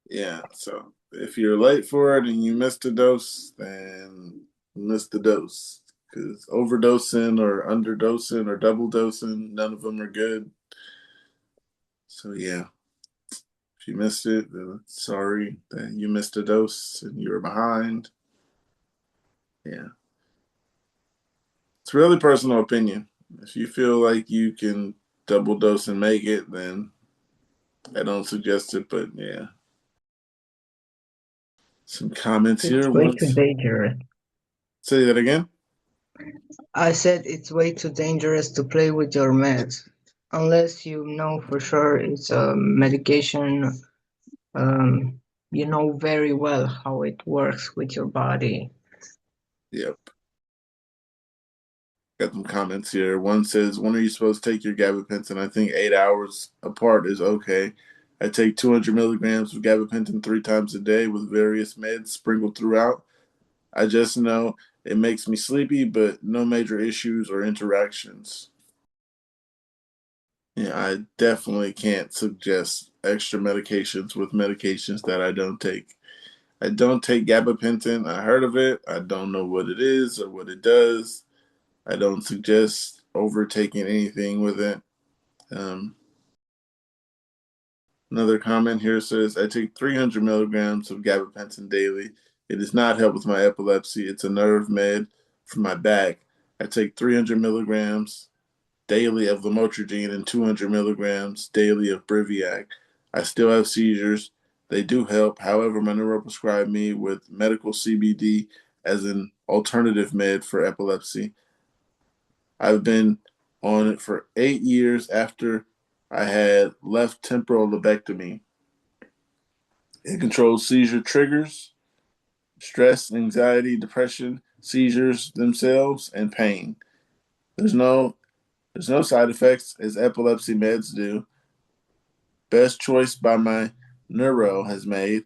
Yeah, so if you're late for it and you missed a dose, then you missed the dose. Because overdosing or underdosing or double dosing, none of them are good. So yeah, if you missed it, then sorry that you missed a dose and you were behind. Yeah, it's really personal opinion. If you feel like you can double dose and make it, then I don't suggest it. But yeah, some comments It's here. way too Once dangerous. say that again. I said it's way too dangerous to play with your meds. Unless you know for sure it's a medication, you know very well how it works with your body. Yep. Got some comments here. One says, when are you supposed to take your gabapentin? I think 8 hours apart is okay. I take 200 milligrams of gabapentin 3 times a day with various meds sprinkled throughout. I just know it makes me sleepy, but no major issues or interactions. Yeah, I definitely can't suggest extra medications with medications that I don't take. I don't take gabapentin. I heard of it. I don't know what it is or what it does. I don't suggest overtaking anything with it. Um, Another comment here says, I take 300 milligrams of gabapentin daily. It does not help with my epilepsy. It's a nerve med for my back. I take 300 milligrams daily of lamotrigine and 200 milligrams daily of Briviac. I still have seizures. They do help. However, my neuro prescribed me with medical CBD as an alternative med for epilepsy. I've been on it for 8 years after I had left temporal lobectomy. It controls seizure triggers, stress, anxiety, depression, seizures themselves, and pain. There's no side effects as epilepsy meds do. Best choice by my neuro has made.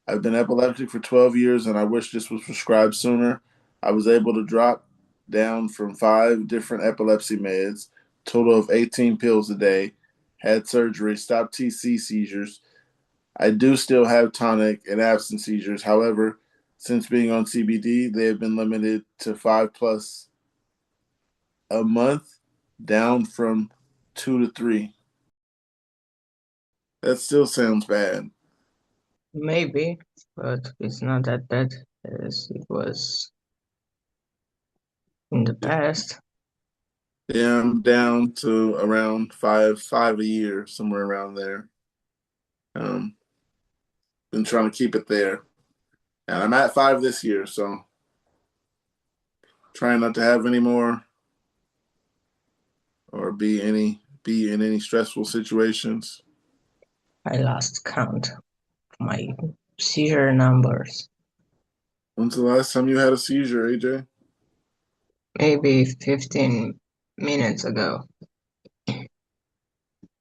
I've been epileptic for 12 years and I wish this was prescribed sooner. I was able to drop down from 5 different epilepsy meds, total of 18 pills a day, had surgery, stopped TC seizures. I do still have tonic and absent seizures. However, since being on CBD, they have been limited to 5+ a month, down from 2 to 3. That still sounds bad. Maybe, but it's not that bad as it was in the past. Yeah, I'm down to around five a year, somewhere around there. Um, been trying to keep it there, and I'm at 5 this year, so trying not to have any more or be in any stressful situations. I lost count of my seizure numbers. When's the last time you had a seizure, AJ? Maybe 15 minutes ago.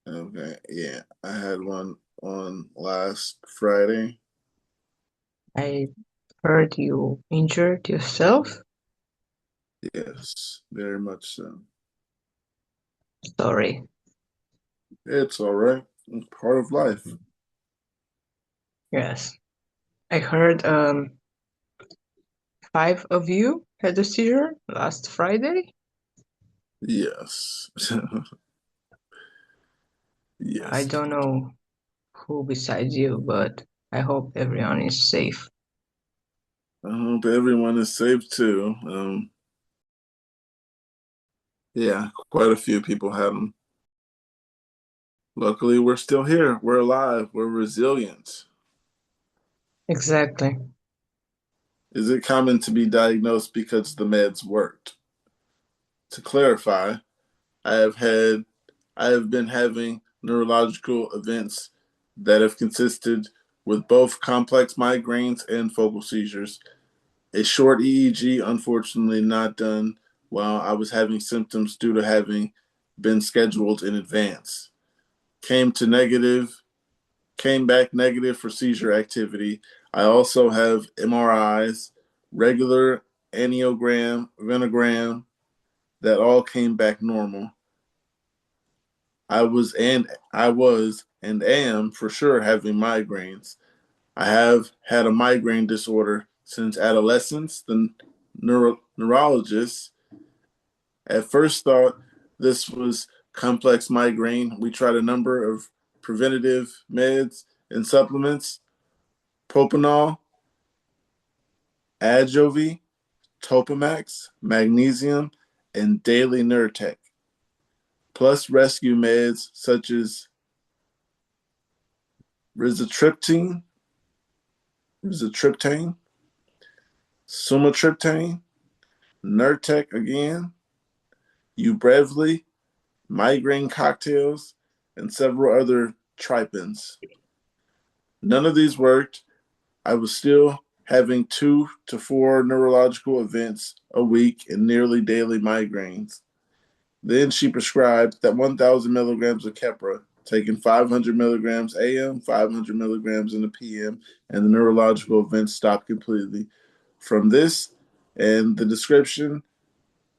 Okay, yeah, I had one on last Friday. I heard you injured yourself. Yes, very much so. Sorry. It's all right. It's part of life. Yes. I heard 5 of you had a seizure last Friday. Yes. I Yes. don't know who besides you, but I hope everyone is safe. I hope everyone is safe too. Yeah, quite a few people had them. Luckily, we're still here. We're alive. We're resilient. Exactly. Is it common to be diagnosed because the meds worked? To clarify, I have had I have been having neurological events that have consisted with both complex migraines and focal seizures. A short EEG, unfortunately, not done while I was having symptoms due to having been scheduled in advance. Came to negative, Came back negative for seizure activity. I also have MRIs, regular angiogram, venogram, that all came back normal. I was and am for sure having migraines. I have had a migraine disorder since adolescence. The neurologist at first thought this was complex migraine. We tried a number of preventative meds and supplements, propanol, Adjovy, Topamax, magnesium, and daily Nurtec, plus rescue meds such as rizatriptane, sumatriptane, Nurtec again, Ubrevely, migraine cocktails, and several other tripens. None of these worked. I was still having 2 to 4 neurological events a week and nearly daily migraines. Then she prescribed that 1,000 milligrams of Keppra, taking 500 milligrams AM, 500 milligrams in the PM, and the neurological events stopped completely. From this and the description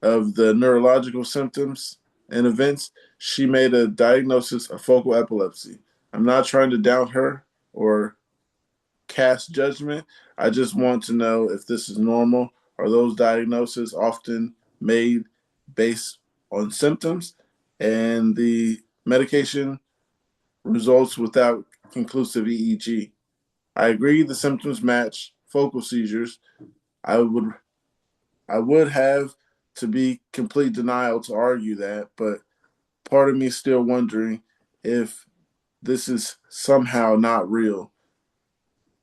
of the neurological symptoms and events, she made a diagnosis of focal epilepsy. I'm not trying to doubt her or cast judgment. I just want to know if this is normal. Are those diagnoses often made based on symptoms and the medication results without conclusive EEG? I agree the symptoms match focal seizures. I would have to be complete denial to argue that, but part of me is still wondering if this is somehow not real.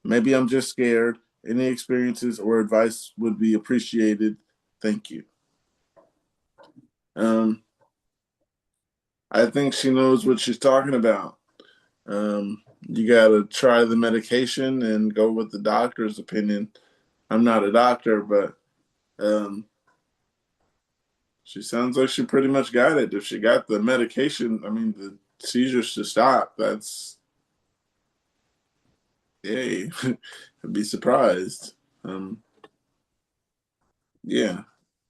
Maybe I'm just scared. Any experiences or advice would be appreciated. Thank you. Um, I think she knows what she's talking about. You got to try the medication and go with the doctor's opinion. I'm not a doctor, but she sounds like she pretty much got it. If she got the medication, I mean, the seizures to stop, that's, yay. I'd be surprised. Yeah.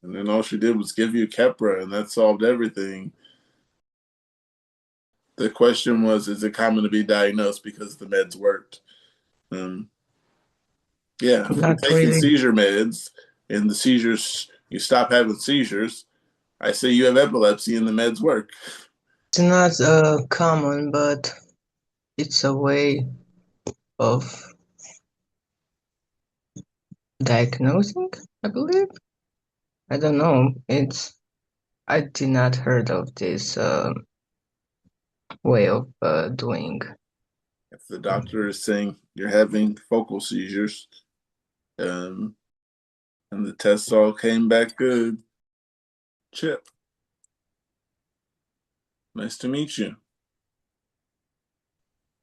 And then all she did was give you Keppra, and that solved everything. The question was, is it common to be diagnosed because the meds worked? Yeah, if you're Not taking really. seizure meds and the seizures, you stop having seizures, I say you have epilepsy and the meds work. It's not common, but it's a way of diagnosing, I believe. I don't know. I did not heard of this way of doing. If the doctor is saying you're having focal seizures, and the tests all came back good, Chip, nice to meet you.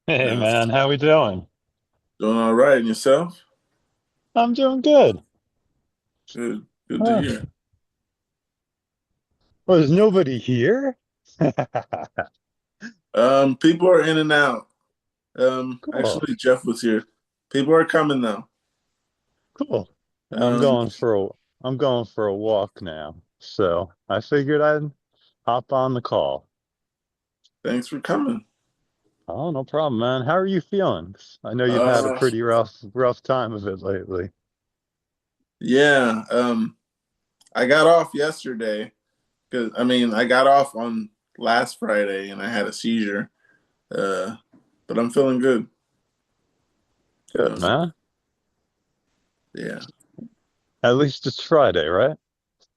Hey man, how we doing? Doing all right, and yourself? I'm doing good. Good, good to Huh. hear. Well, there's nobody here? People are in and out. Cool, Actually, Jeff was here. People are coming now. cool. Um, I'm going for a walk now. So I figured I'd hop on the call. Thanks for coming. Oh, no problem, man. How are you feeling? I know you've had a Uh, pretty rough time of it lately. yeah. I got off yesterday because I got off on last Friday and I had a seizure. But I'm feeling good. Good, Um, man. yeah, At least it's Friday, right?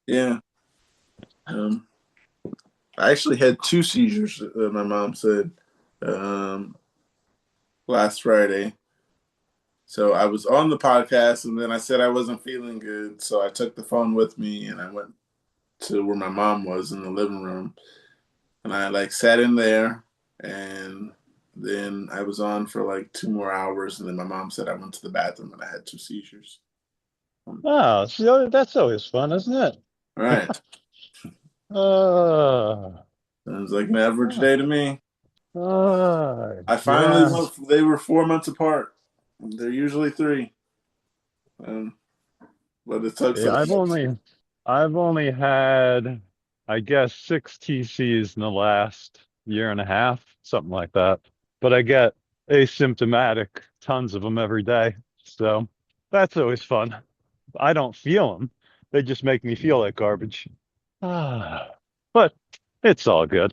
yeah. Um, I actually had two seizures. My mom said um, last Friday. So I was on the podcast, and then I said I wasn't feeling good. So I took the phone with me, and I went to where my mom was in the living room, and I like sat in there, and then I was on for like 2 more hours, and then my mom said I went to the bathroom and I had two seizures. Oh, so that's always fun, isn't it? All right, Uh, sounds like an average uh, day to me. I finally yeah. went. They were 4 months apart. They're usually three, um, but it took Yeah, so. I've only had, I guess, six TCs in the last year and a half, something like that. But I get asymptomatic, tons of them every day. So that's always fun. I don't feel them. They just make me feel like garbage. Ah, but it's all good,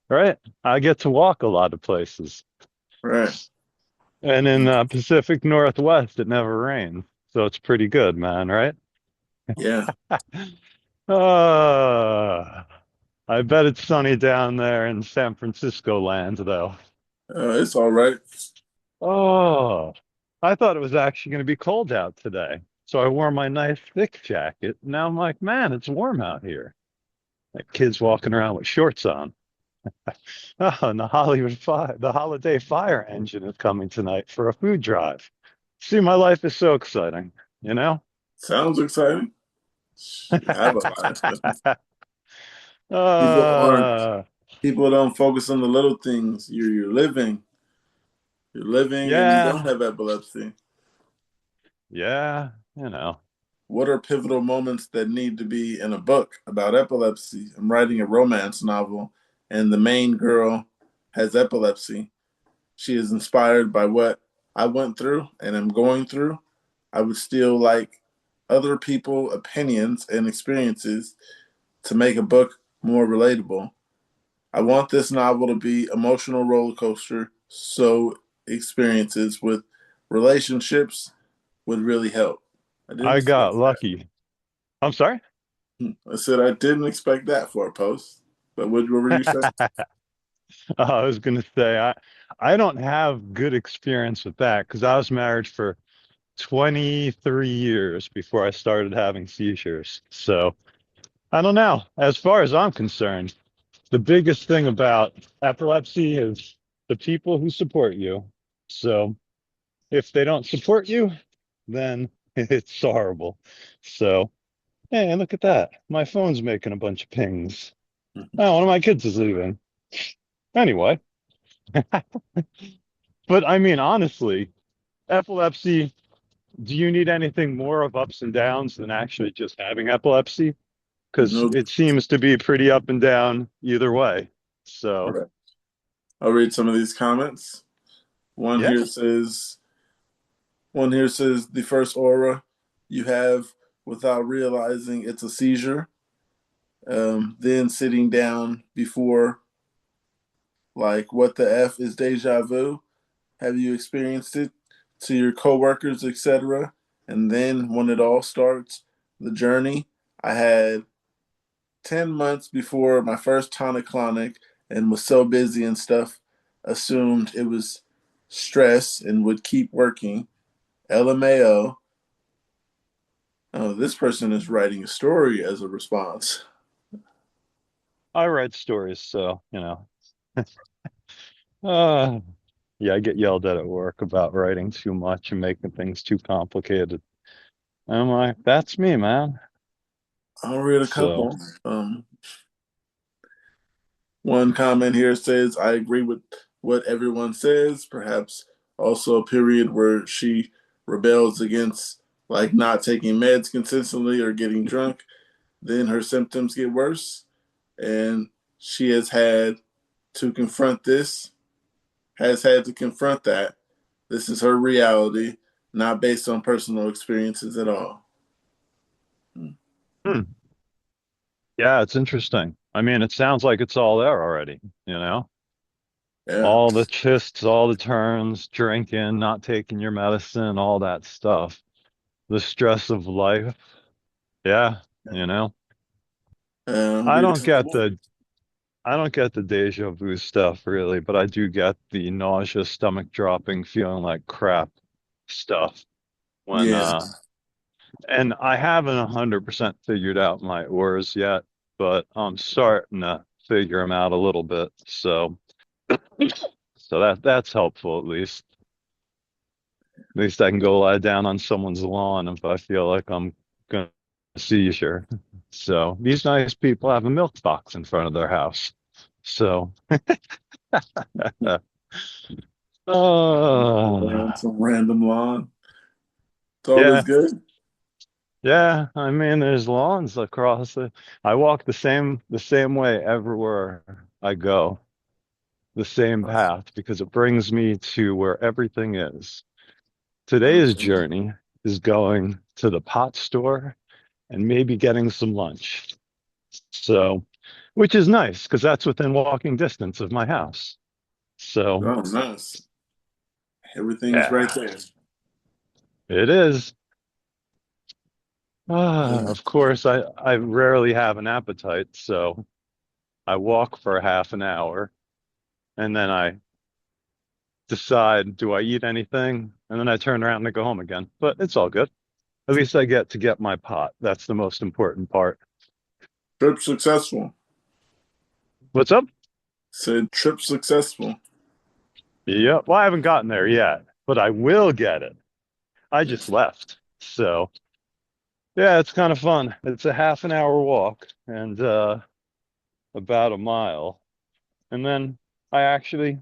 right? I get to walk a lot of places. Right. And in Pacific Northwest, it never rains. So it's pretty good, man, right? Yeah. Uh, I bet it's sunny down there in San Francisco land, though. It's all right. Oh, I thought it was actually going to be cold out today. So I wore my nice thick jacket. Now I'm like, man, it's warm out here. Like kids walking around with shorts on. Oh, and the holiday fire engine is coming tonight for a food drive. See, my life is so exciting, you know? Sounds exciting. You have a life. People aren't. uh, People don't focus on the little things. You're living. You're living, and you don't yeah, have epilepsy. yeah, you know. What are pivotal moments that need to be in a book about epilepsy? I'm writing a romance novel, and the main girl has epilepsy. She is inspired by what I went through and am going through, I would still like other people' opinions and experiences to make a book more relatable. I want this novel to be emotional roller coaster, so experiences with relationships would really help. I didn't I expect got lucky. I'm sorry? that. I said I didn't expect that for a post. But what were you saying? I was gonna say I don't have good experience with that because I was married for 23 years before I started having seizures. So I don't know. As far as I'm concerned, the biggest thing about epilepsy is the people who support you. So if they don't support you, then it's horrible. So, hey, look at that. My phone's making a bunch of pings. Oh, one of my kids is leaving. Anyway, but I mean, honestly, epilepsy, do you need anything more of ups and downs than actually just having epilepsy? Because No, it seems to be pretty up and down either way. So, correct. I'll read some of these comments. One yeah. here says, one here says the first aura you have without realizing it's a seizure. Then sitting down before, like, what the F is deja vu? Have you experienced it to your coworkers, etc.? And then when it all starts, the journey, I had 10 months before my first tonic-clonic and was so busy and stuff, assumed it was stress and would keep working. LMAO. Oh, this person is writing a story as a response. I write stories, so, uh, yeah, I get yelled at work about writing too much and making things too complicated. And I'm like, that's me, man. I'll read a So, couple. One comment here says, I agree with what everyone says. Perhaps also a period where she rebels against, like, not taking meds consistently or getting drunk. Then her symptoms get worse, and she to confront this, has had to confront that. This is her reality, not based on personal experiences at all. hmm. Yeah, it's interesting. I mean, it sounds like it's all there already, you know? Yeah, All the twists, all the turns, drinking, not taking your medicine, all that stuff. The stress of life. Yeah, yeah. you know. I Read a don't couple get more. the I don't get the deja vu stuff really, but I do get the nausea, stomach dropping, feeling like crap stuff when Yeah, and I haven't 100% figured out my auras yet, but I'm starting to figure them out a little bit. So that's helpful at least. At least I can go lie down on someone's lawn if I feel like I'm gonna seizure. So these nice people have a milk box in front of their house. So on oh some random lawn. It's always yeah. good. Yeah, I mean there's lawns across the I walk the same way everywhere I go, the same path because it brings me to where everything is. Today's journey is going to the pot store and maybe getting some lunch. So, which is nice because that's within walking distance of my house. So, Oh, nice. Everything's right yeah, there. it is. Yeah. Of course, I rarely have an appetite, so I walk for half an hour and then I decide, do I eat anything? And then I turn around and I go home again. But it's all good. At least I get to get my pot. That's the most important part. Trip successful. What's up? Said trip successful. Yeah, well, I haven't gotten there yet, but I will get it. I just Yes. left. So, yeah, it's kind of fun. It's a half an hour walk and about a mile. And then I actually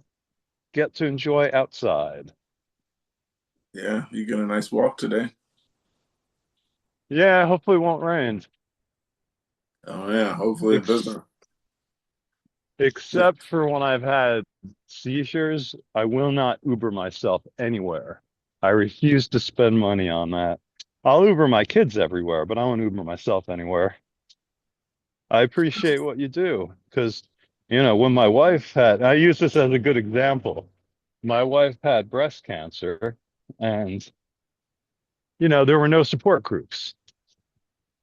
get to enjoy outside. Yeah, you get a nice walk today. Yeah, hopefully it won't rain. Oh yeah, hopefully it Ex doesn't. Except for when I've had seizures, I will not Uber myself anywhere. I refuse to spend money on that. I'll Uber my kids everywhere, but I won't Uber myself anywhere. I appreciate what you do because, when my wife I use this as a good example. My wife had breast cancer and, there were no support groups.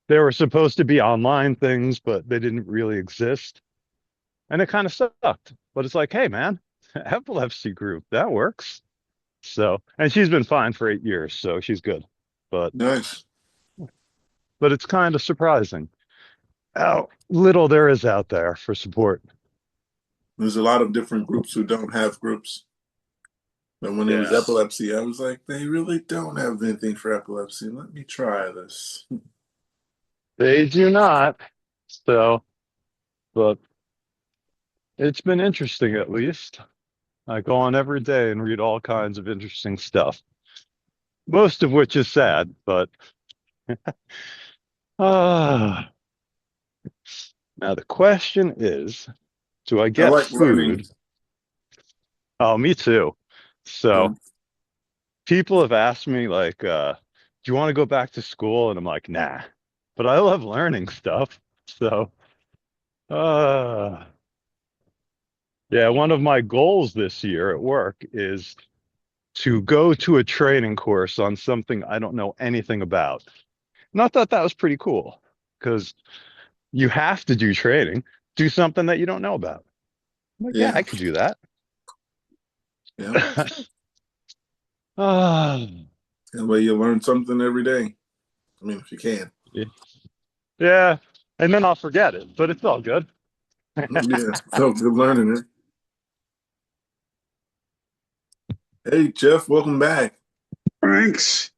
There were supposed to be online things, but they didn't really exist. And it kind of sucked. But it's like, hey, man, epilepsy group, that works. So, and she's been fine for 8 years, so she's good. But, Nice. but it's kind of surprising how little there is out there for support. There's a lot of different groups who don't have groups. But when it was epilepsy, I was like, they really don't have anything for epilepsy. Let me try this. They do not. So, but it's been interesting at least. I go on every day and read all kinds of interesting stuff, most of which is sad, but ah. Now the question is, do I I get like learning. food? Oh, me too. Yeah. So people have asked me like, do you want to go back to school? And I'm like, nah. But I love learning stuff. So uh yeah, one of my goals this year at work is to go to a training course on something I don't know anything about. And I thought that was pretty cool because you have to do training, do something that you don't know about. I'm like, yeah, Yeah. I could do that. Yeah. Ah, That way you learn something every day. I mean, if you can. yeah. And then I'll forget it, but it's all good. Yeah. So good learning it. Hey, Jeff, welcome back. Thanks.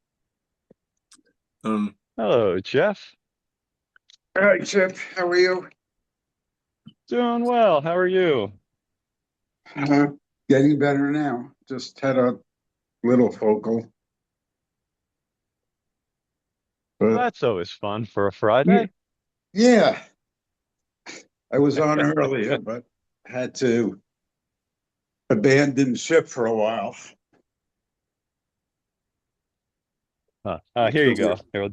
Hello, Jeff. All right, Chip, how are you? Doing well. How are you? Uh, Getting better now. Just had a little focal, Well, but that's always fun for a Friday. yeah, I was on earlier, but had to abandon ship for a while. Here you go. Here,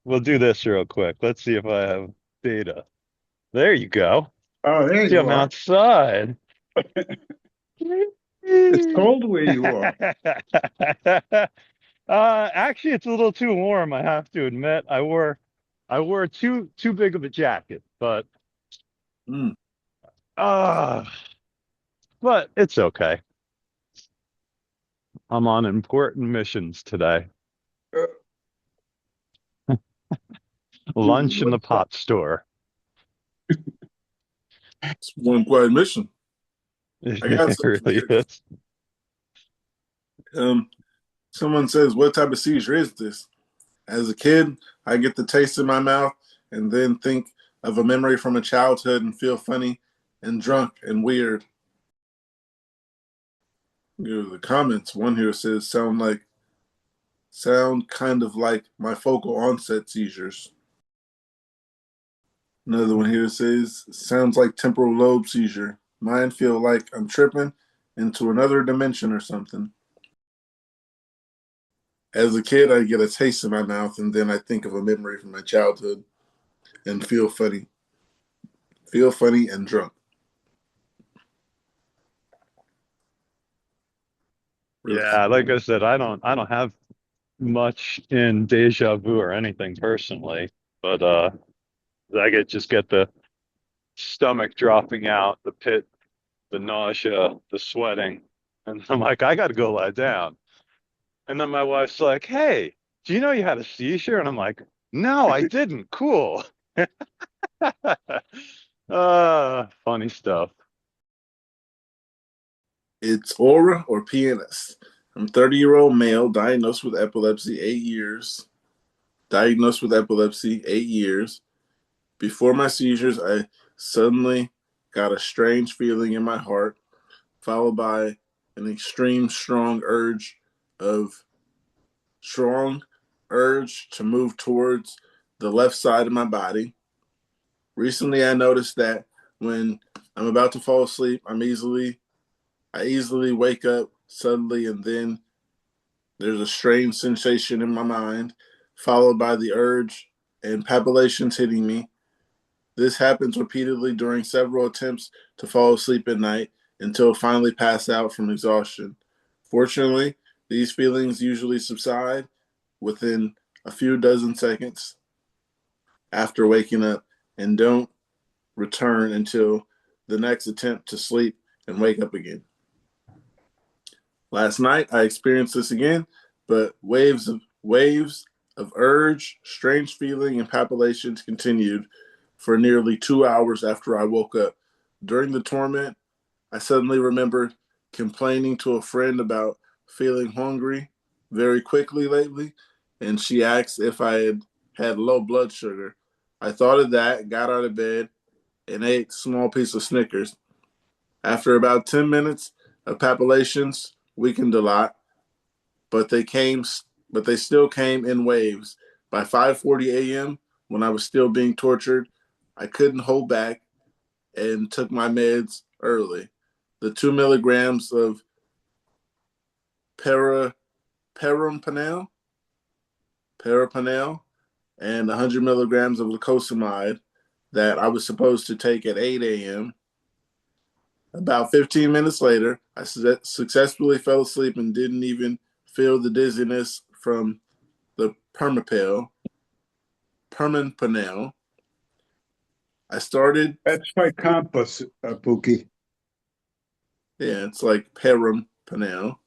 we'll do this real quick. Let's see if I have data. There you go. Oh, there See, you I'm are. outside. It's cold where you are. Actually, it's a little too warm, I have to admit. I wore too big of a jacket, but Mm. uh but it's okay. I'm on important missions today. Uh, Lunch in the pot store. It's one quiet mission. I got It something really here. is. Someone says, what type of seizure is this? As a kid, I get the taste in my mouth and then think of a memory from a childhood and feel funny and drunk and weird. The comments, one here says, sound kind of like my focal onset seizures. Another one here says, sounds like temporal lobe seizure. Mine feel like I'm tripping into another dimension or something. As a kid, I get a taste in my mouth and then I think of a memory from my childhood and feel funny and drunk. Yeah, like I said, I don't have much in deja vu or anything personally, but I just get the stomach dropping out, the pit, the nausea, the sweating, and I'm like, I gotta go lie down. And then my wife's like, "Hey, do you know you had a seizure?" And I'm like, "No, I didn't. Cool." Funny stuff. It's Aura or pianist. I'm 30-year-old male, diagnosed with epilepsy, 8 years. Diagnosed with epilepsy, 8 years. Before my seizures, I suddenly got a strange feeling in my heart, followed by an of strong urge to move towards the left side of my body. Recently, I noticed that when I'm about to fall asleep. I easily wake up suddenly, and then there's a strange sensation in my mind, followed by the urge and palpitations hitting me. This happens repeatedly during several attempts to fall asleep at night until finally pass out from exhaustion. Fortunately, these feelings usually subside within a few dozen seconds after waking up and don't return until the next attempt to sleep and wake up again. Last night I experienced this again, but waves of urge, strange feeling, and palpitations continued for nearly 2 hours after I woke up. During the torment, I suddenly remembered complaining to a friend about feeling hungry very quickly lately, and she asked if I had low blood sugar. I thought of that, got out of bed, and ate a small piece of Snickers. After about 10 minutes of palpitations weakened a lot, but they came, but they still came in waves. By 5:40 a.m., when I was still being tortured, I couldn't hold back and took my meds early. The 2 milligrams of para, perampanel, parapanel, and 100 milligrams of lacosamide that I was supposed to take at 8 a.m. About 15 minutes later, I successfully fell asleep and didn't even feel the dizziness from the permanpanel. I started. That's my compass, Pookie. Yeah, it's like perampanel.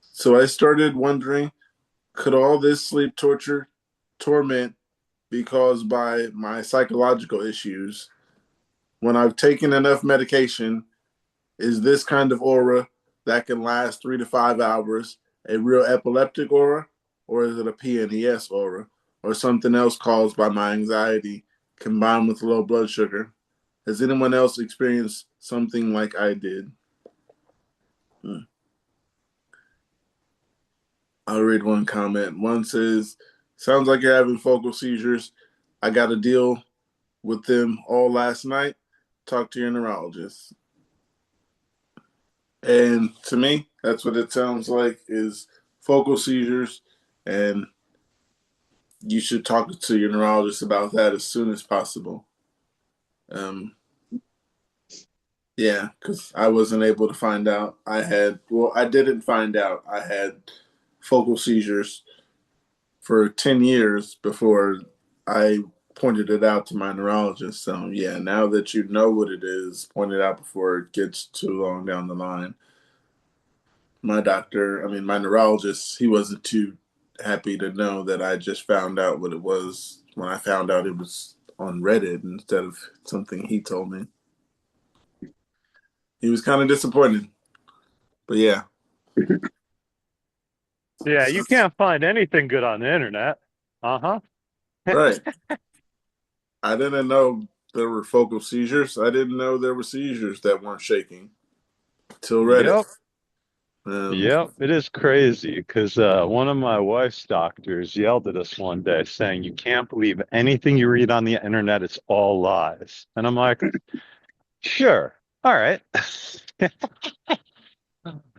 So I started wondering, could all this sleep torment be caused by my psychological issues? When I've taken enough medication, is this kind of aura that can last 3 to 5 hours a real epileptic aura, or is it a PNES aura, or something else caused by my anxiety combined with low blood sugar? Has anyone else experienced something like I did? I'll read one comment. One says, sounds like you're having focal seizures. I got to deal with them all last night. Talk to your neurologist. And to me, that's what it sounds like is focal seizures. And you should talk to your neurologist about that as soon as possible. Yeah, because I wasn't able to find out I didn't find out I had focal seizures for 10 years before I pointed it out to my neurologist. So, yeah, now that you know what it is, point it out before it gets too long down the line. My neurologist, he wasn't too happy to know that I just found out what it was when I found out it was on Reddit instead of something he told me. He was kind of disappointed. But yeah. Yeah, you can't find anything good on the internet. Uh-huh. Right. I didn't know there were focal seizures. I didn't know there were seizures that weren't shaking till Reddit. Yep. Yep, it is crazy because one of my wife's doctors yelled at us one day saying, "You can't believe anything you read on the internet, it's all lies." And I'm like, sure, all right.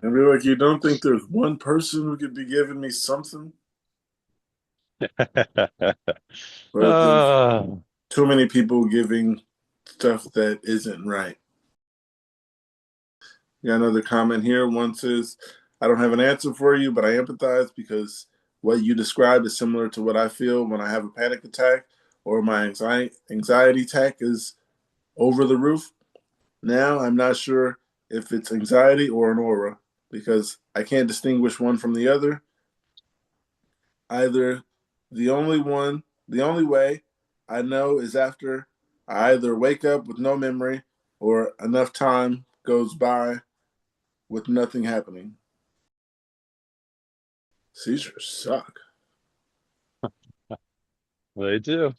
And be like, you don't think there's one person who could be giving me something? Or there's Uh, too many people giving stuff that isn't right. Got another comment here. One says, I don't have an answer for you, but I empathize because what you describe is similar to what I feel when I have a panic attack or my anxiety attack is over the roof. Now I'm not sure if it's anxiety or an aura because I can't distinguish one from the other. Either the only way I know is after I either wake up with no memory or enough time goes by with nothing happening. Seizures suck. they do.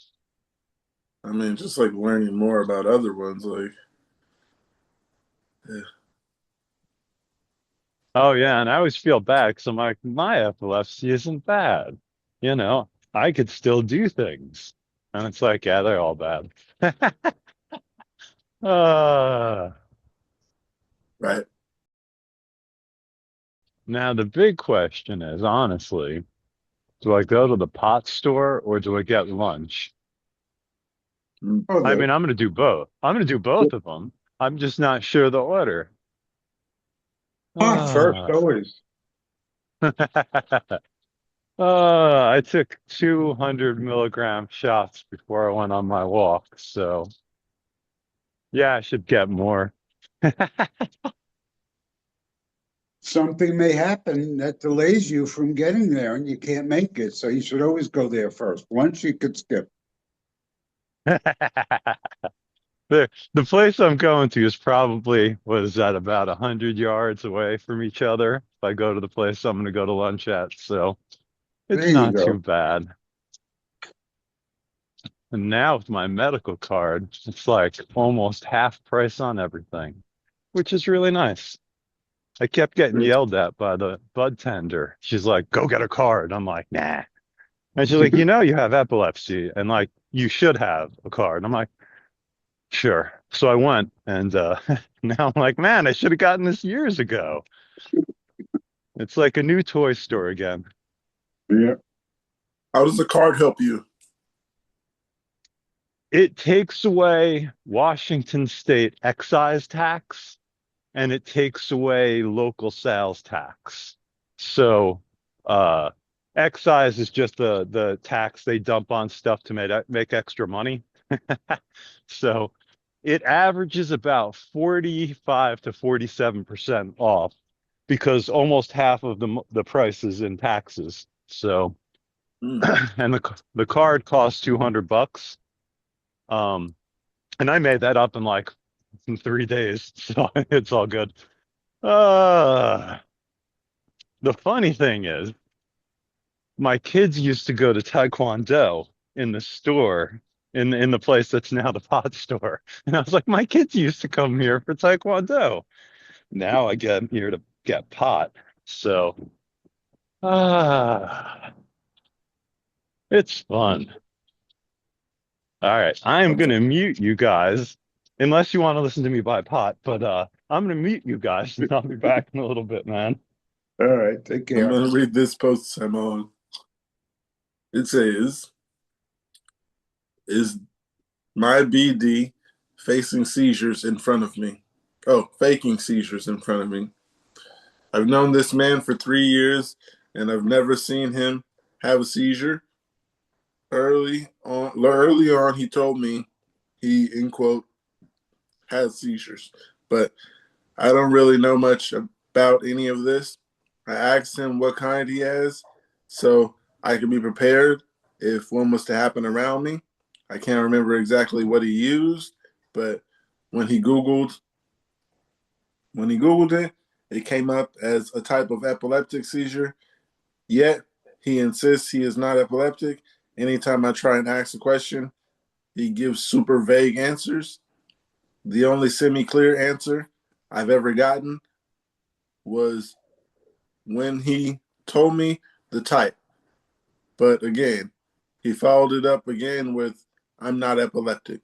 I mean, just like learning more about other ones, like, yeah. Oh yeah, and I always feel bad because I'm like, my epilepsy isn't bad. You know, I could still do things. And it's like, yeah, they're all bad. Uh, Right. Now the big question is, honestly, do I go to the pot store or do I get lunch? Mm. Oh, I mean, I'm going to do both. I'm going to do both of them. I'm just not sure the order. first Ah. always. I took 200 milligram shots before I went on my walk. So, yeah, I should get more. Something may happen that delays you from getting there and you can't make it. So you should always go there first. Once you could skip. The place I'm going to is probably was at about 100 yards away from each other. If I go to the place I'm going to go to lunch at, so There it's you not too go. bad. And now with my medical card, it's like almost half price on everything, which is really nice. I kept getting yelled at by the bud tender. She's like, "Go get a card." I'm like, "Nah." And she's like, "You have epilepsy, and like you should have a card." I'm like, "Sure." So I went, and now I'm like, "Man, I should have gotten this years ago." It's like a new toy store again. Yeah. How does the card help you? It takes away Washington state excise tax and it takes away local sales tax. So, uh, excise is just the tax they dump on stuff to make extra money. So it averages about 45 to 47% off because almost half of the price is in taxes. So, Mm. and the card costs $200. Um, and I made that up in 3 days, so it's all good. Uh, the funny thing is, my kids used to go to Taekwondo in the store, in the place that's now the pot store. And I was like, my kids used to come here for Taekwondo. Now I get here to get pot. So, ah, it's fun. All right, I am gonna mute you guys, unless you want to listen to me buy pot. But I'm gonna mute you guys, and I'll be back in a little bit, man. All right. Take I'm care. going to read this post I'm on. It says, "Is my BD facing seizures in front of me? Oh, faking seizures in front of me. I've known this man for 3 years, and I've never seen him have a seizure. Early on, he told me he, in quote, has seizures, but I don't really know much about any of this. I asked him what kind he has so I can be prepared if one was to happen around me. I can't remember exactly what he used, but when he Googled it, it came up as a type of epileptic seizure. Yet he insists he is not epileptic. Anytime I try and ask a question, he gives super vague answers. The only semi-clear answer I've ever gotten was when he told me the type. But again, he followed it up again with, I'm not epileptic.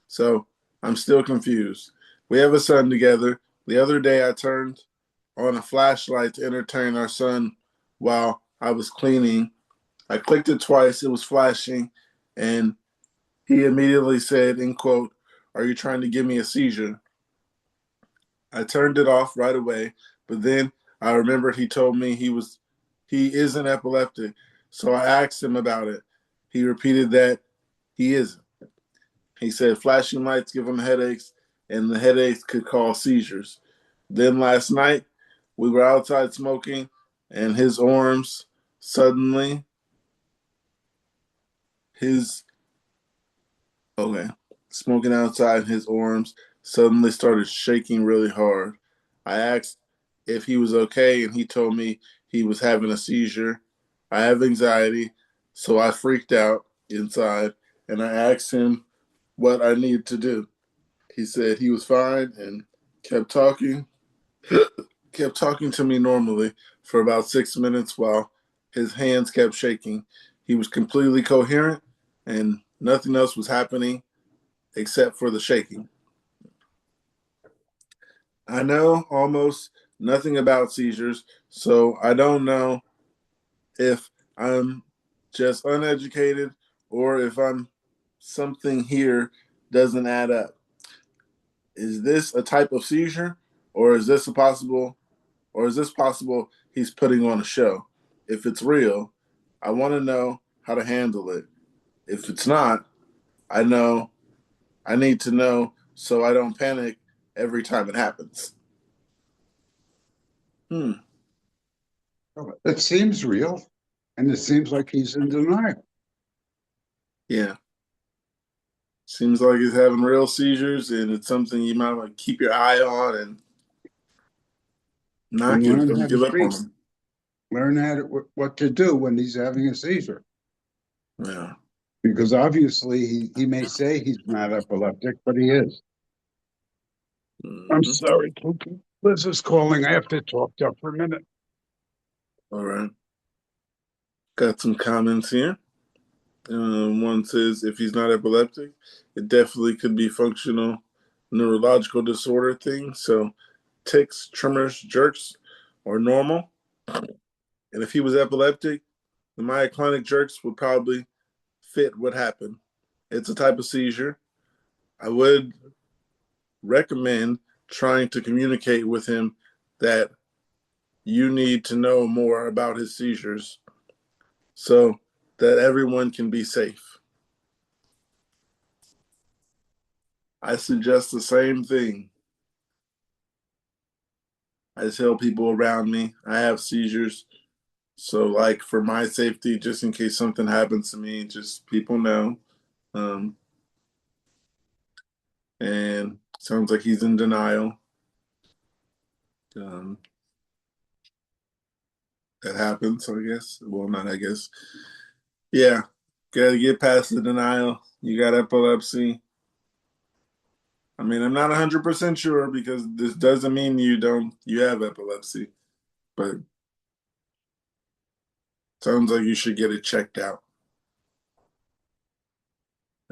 So I'm still confused. We have a son together. The other day I turned on a flashlight to entertain our son while I was cleaning. I clicked it twice, it was flashing, and he immediately said, in quote, "Are you trying to give me a seizure?" I turned it off right away, but then I remembered he told me he isn't epileptic. So I asked him about it. He repeated that he isn't. He said flashing lights give him headaches and the headaches could cause seizures. Then last night we were outside smoking and suddenly his okay, smoking outside, his arms suddenly started shaking really hard. I asked if he was okay, and he told me he was having a seizure. I have anxiety, so I freaked out inside, and I asked him what I needed to do. He said he was fine and kept talking, kept talking to me normally for about 6 minutes while his hands kept shaking. He was completely coherent, and nothing else was happening except for the shaking. I know almost nothing about seizures, so I don't know if I'm just uneducated or if I'm something here doesn't add up. Is this a type of seizure, or is this a possible, or is this possible he's putting on a show? If it's real, I want to know how to handle it. If it's not, I know I need to know so I don't panic every time it happens. It seems real, and it seems like he's in denial. Yeah. Seems like he's having real seizures, and it's something you might want to keep your eye on and not And learn how to give up on treat, him. learn how to, what to do when he's having a seizure. Yeah. Because obviously he may say he's not epileptic, but he is. I'm Mhm. sorry, Cookie. Liz is calling. I have to talk to her for a minute. All right. Got some comments here. One says if he's not epileptic, it definitely could be functional neurological disorder thing. So tics, tremors, jerks are normal. And if he was epileptic, the myoclonic jerks would probably fit what happened. It's a type of seizure. I would recommend trying to communicate with him that you need to know more about his seizures so that everyone can be safe. I suggest the same thing. I tell people around me I have seizures. So, like, for my safety, just in case something happens to me, just people know. Um, and sounds like he's in denial. Um, that happens, I guess. Well, not I guess. Yeah, gotta get past the denial. You got epilepsy. I mean, I'm not 100% sure because this doesn't mean you have epilepsy, but sounds like you should get it checked out.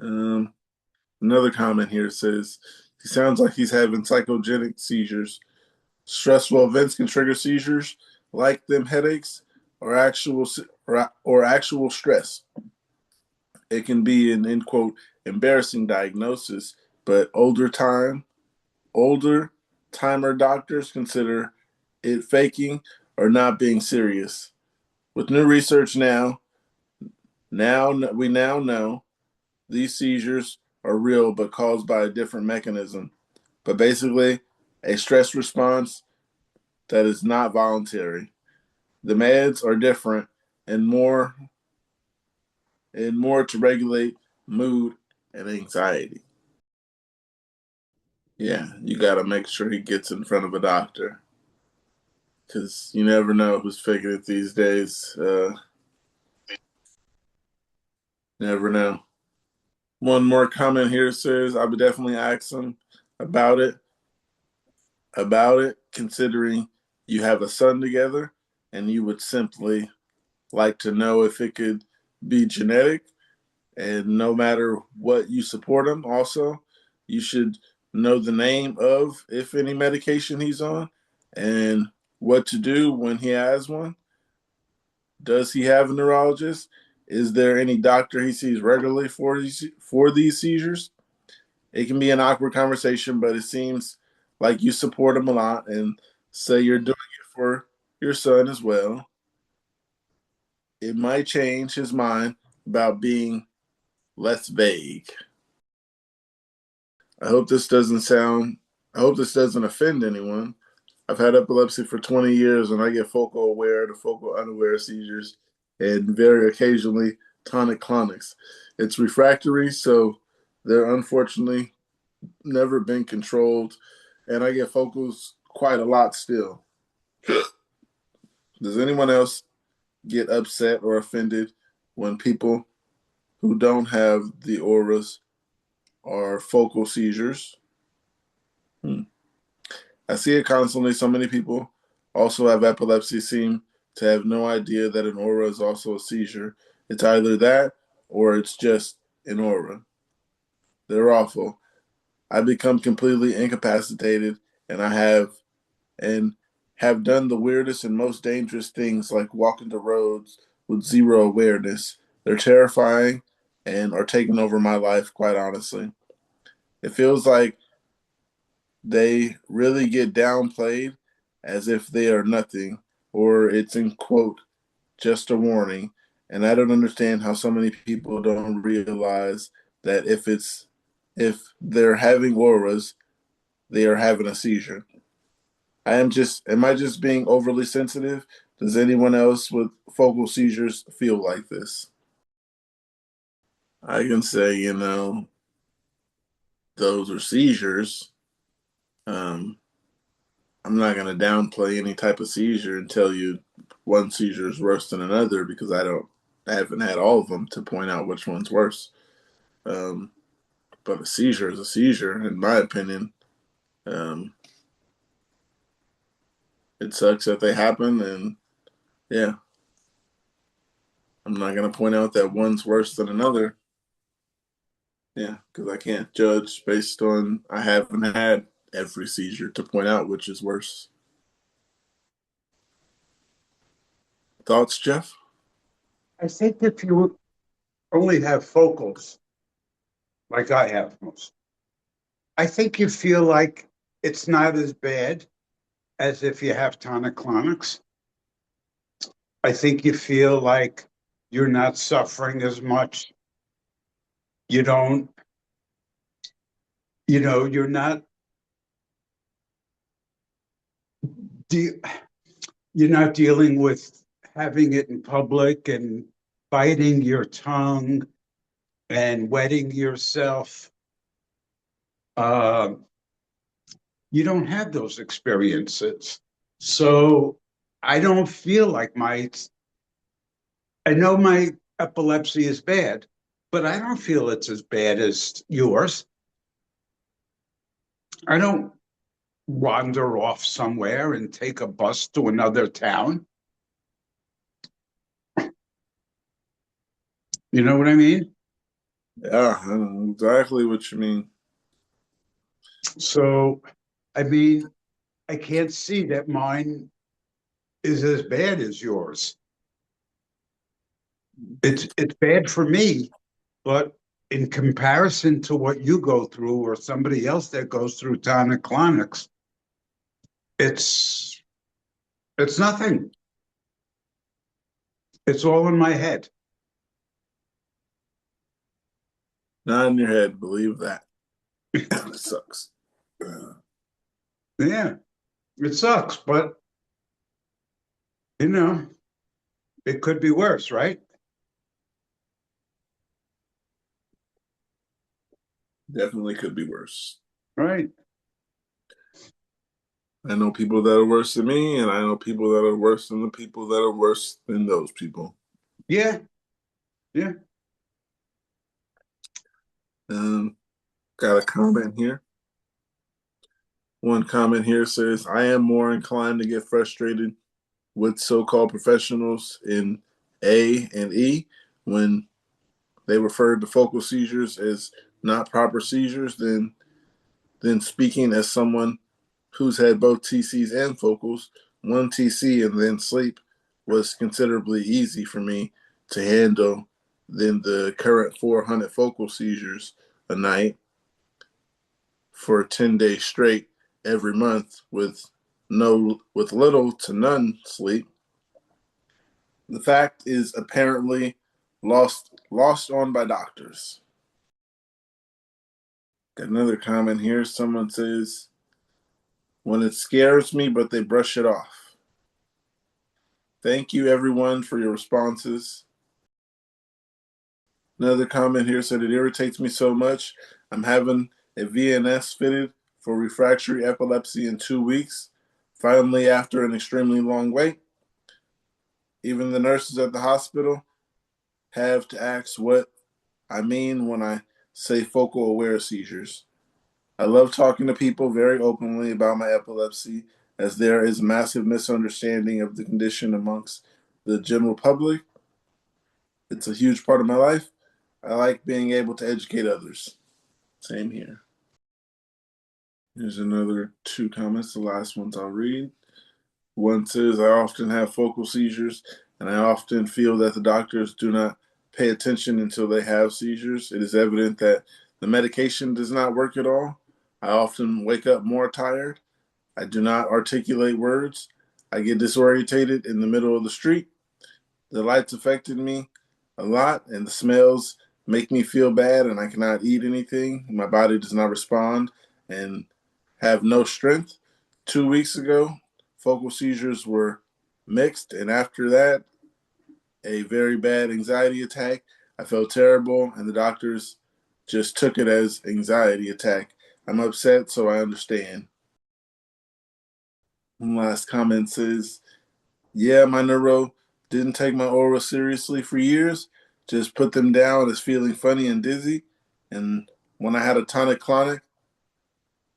Um, Another comment here says he sounds like he's having psychogenic seizures. Stressful events can trigger seizures, like them headaches or actual stress. It can be an end quote embarrassing diagnosis, but older timer doctors consider it faking or not being serious. With new research we now know these seizures are real but caused by a different mechanism. But basically, a stress response that is not voluntary. The meds are different and more to regulate mood and anxiety. Yeah, you got to make sure he gets in front of a doctor because you never know who's faking it these days. Never know. One more comment here says I would definitely ask him about it. Considering you have a son together, and you would simply like to know if it could be genetic. And no matter what you support him, also, you should know the name of, if any, medication he's on and what to do when he has one. Does he have a neurologist? Is there any doctor he sees regularly for these seizures? It can be an awkward conversation, but it seems like you support him a lot and say you're doing it for your son as well. It might change his mind about being less vague. I hope this doesn't sound, I hope this doesn't offend anyone. I've had epilepsy for 20 years and I get focal aware to focal unaware seizures and very occasionally tonic clonics. It's refractory, so they're unfortunately never been controlled, and I get focals quite a lot still. Does anyone else get upset or offended when people who don't have the auras are focal seizures? I see it constantly. So many people also have epilepsy seem to have no idea that an aura is also a seizure. It's either that or it's just an aura. They're awful. I become completely incapacitated and and have done the weirdest and most dangerous things like walking the roads with zero awareness. They're terrifying and are taking over my life, quite honestly. It feels like they really get downplayed as if they are nothing, or it's in quote, just a warning. And I don't understand how so many people don't realize that if they're having auras, they are having a seizure. Am I just being overly sensitive? Does anyone else with focal seizures feel like this? I can say, those are seizures. Um, I'm not going to downplay any type of seizure and tell you one seizure is worse than another because I haven't had all of them to point out which one's worse. Um, but a seizure is a seizure, in my opinion. Um, it sucks that they happen, and yeah, I'm not going to point out that one's worse than another. Yeah, because I can't judge based on I haven't had every seizure to point out which is worse. Thoughts, Jeff? I think if you only have focals, like I have most, I think you feel like it's not as bad as if you have tonic-clonics. I think you feel like you're not suffering as much. You don't, you're not, de- you're not dealing with having it in public and biting your tongue and wetting yourself. Uh, you don't have those experiences. So I don't feel like I know my epilepsy is bad, but I don't feel it's as bad as yours. I don't wander off somewhere and take a bus to another town. You know what I mean? Yeah, I know exactly what you mean. So, I mean, I can't see that mine is as bad as yours. It's bad for me, but in comparison to what you go through or somebody else that goes through tonic-clonics, it's it's nothing. It's all in my head. Not in your head, believe that. It sucks. Yeah, it sucks, but you know, it could be worse, right? Definitely could be worse. Right. I know people that are worse than me, and I know people that are worse than the people that are worse than those people. Yeah. Yeah. Got a comment here. One comment here says, I am more inclined to get frustrated with so-called professionals in A and E when they refer to focal seizures as not proper seizures than speaking as someone who's had both TCs and focals. One TC and then sleep was considerably easy for me to handle than the current 400 focal seizures a night for 10 days straight every month with little to none sleep. The fact is apparently lost on by doctors. Got another comment here. Someone says, when it scares me, but they brush it off. Thank you, everyone, for your responses. Another comment here said, it irritates me so much. I'm having a VNS fitted for refractory epilepsy in 2 weeks, finally, after an extremely long wait. Even the nurses at the hospital have to ask what I mean when I say focal aware seizures. I love talking to people very openly about my epilepsy, as there is massive misunderstanding of the condition amongst the general public. It's a huge part of my life. I like being able to educate others. Same here. Here's another 2 comments. The last ones I'll read. One says, I often have focal seizures, and I often feel that the doctors do not pay attention until they have seizures. It is evident that the medication does not work at all. I often wake up more tired. I do not articulate words. I get disorientated in the middle of the street. The lights affected me a lot, and the smells make me feel bad, and I cannot eat anything. My body does not respond and have no strength. 2 weeks ago, focal seizures were mixed, and after that, a very bad anxiety attack. I felt terrible, and the doctors just took it as anxiety attack. I'm upset, so I understand. Last comment says, yeah, my neuro didn't take my aura seriously for years, just put them down as feeling funny and dizzy. And when I had a tonic-clonic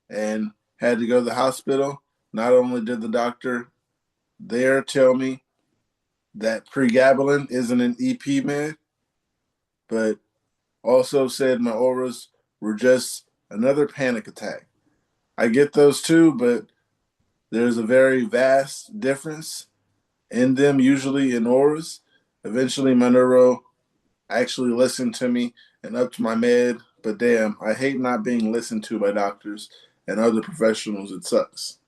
and had to go to the hospital, not only did the doctor there tell me that pregabalin isn't an EP med, but also said my auras were just another panic attack. I get those too, but there's a very vast difference in them, usually in auras. Eventually, my neuro actually listened to me and upped my med, but damn, I hate not being listened to by doctors and other professionals. It sucks.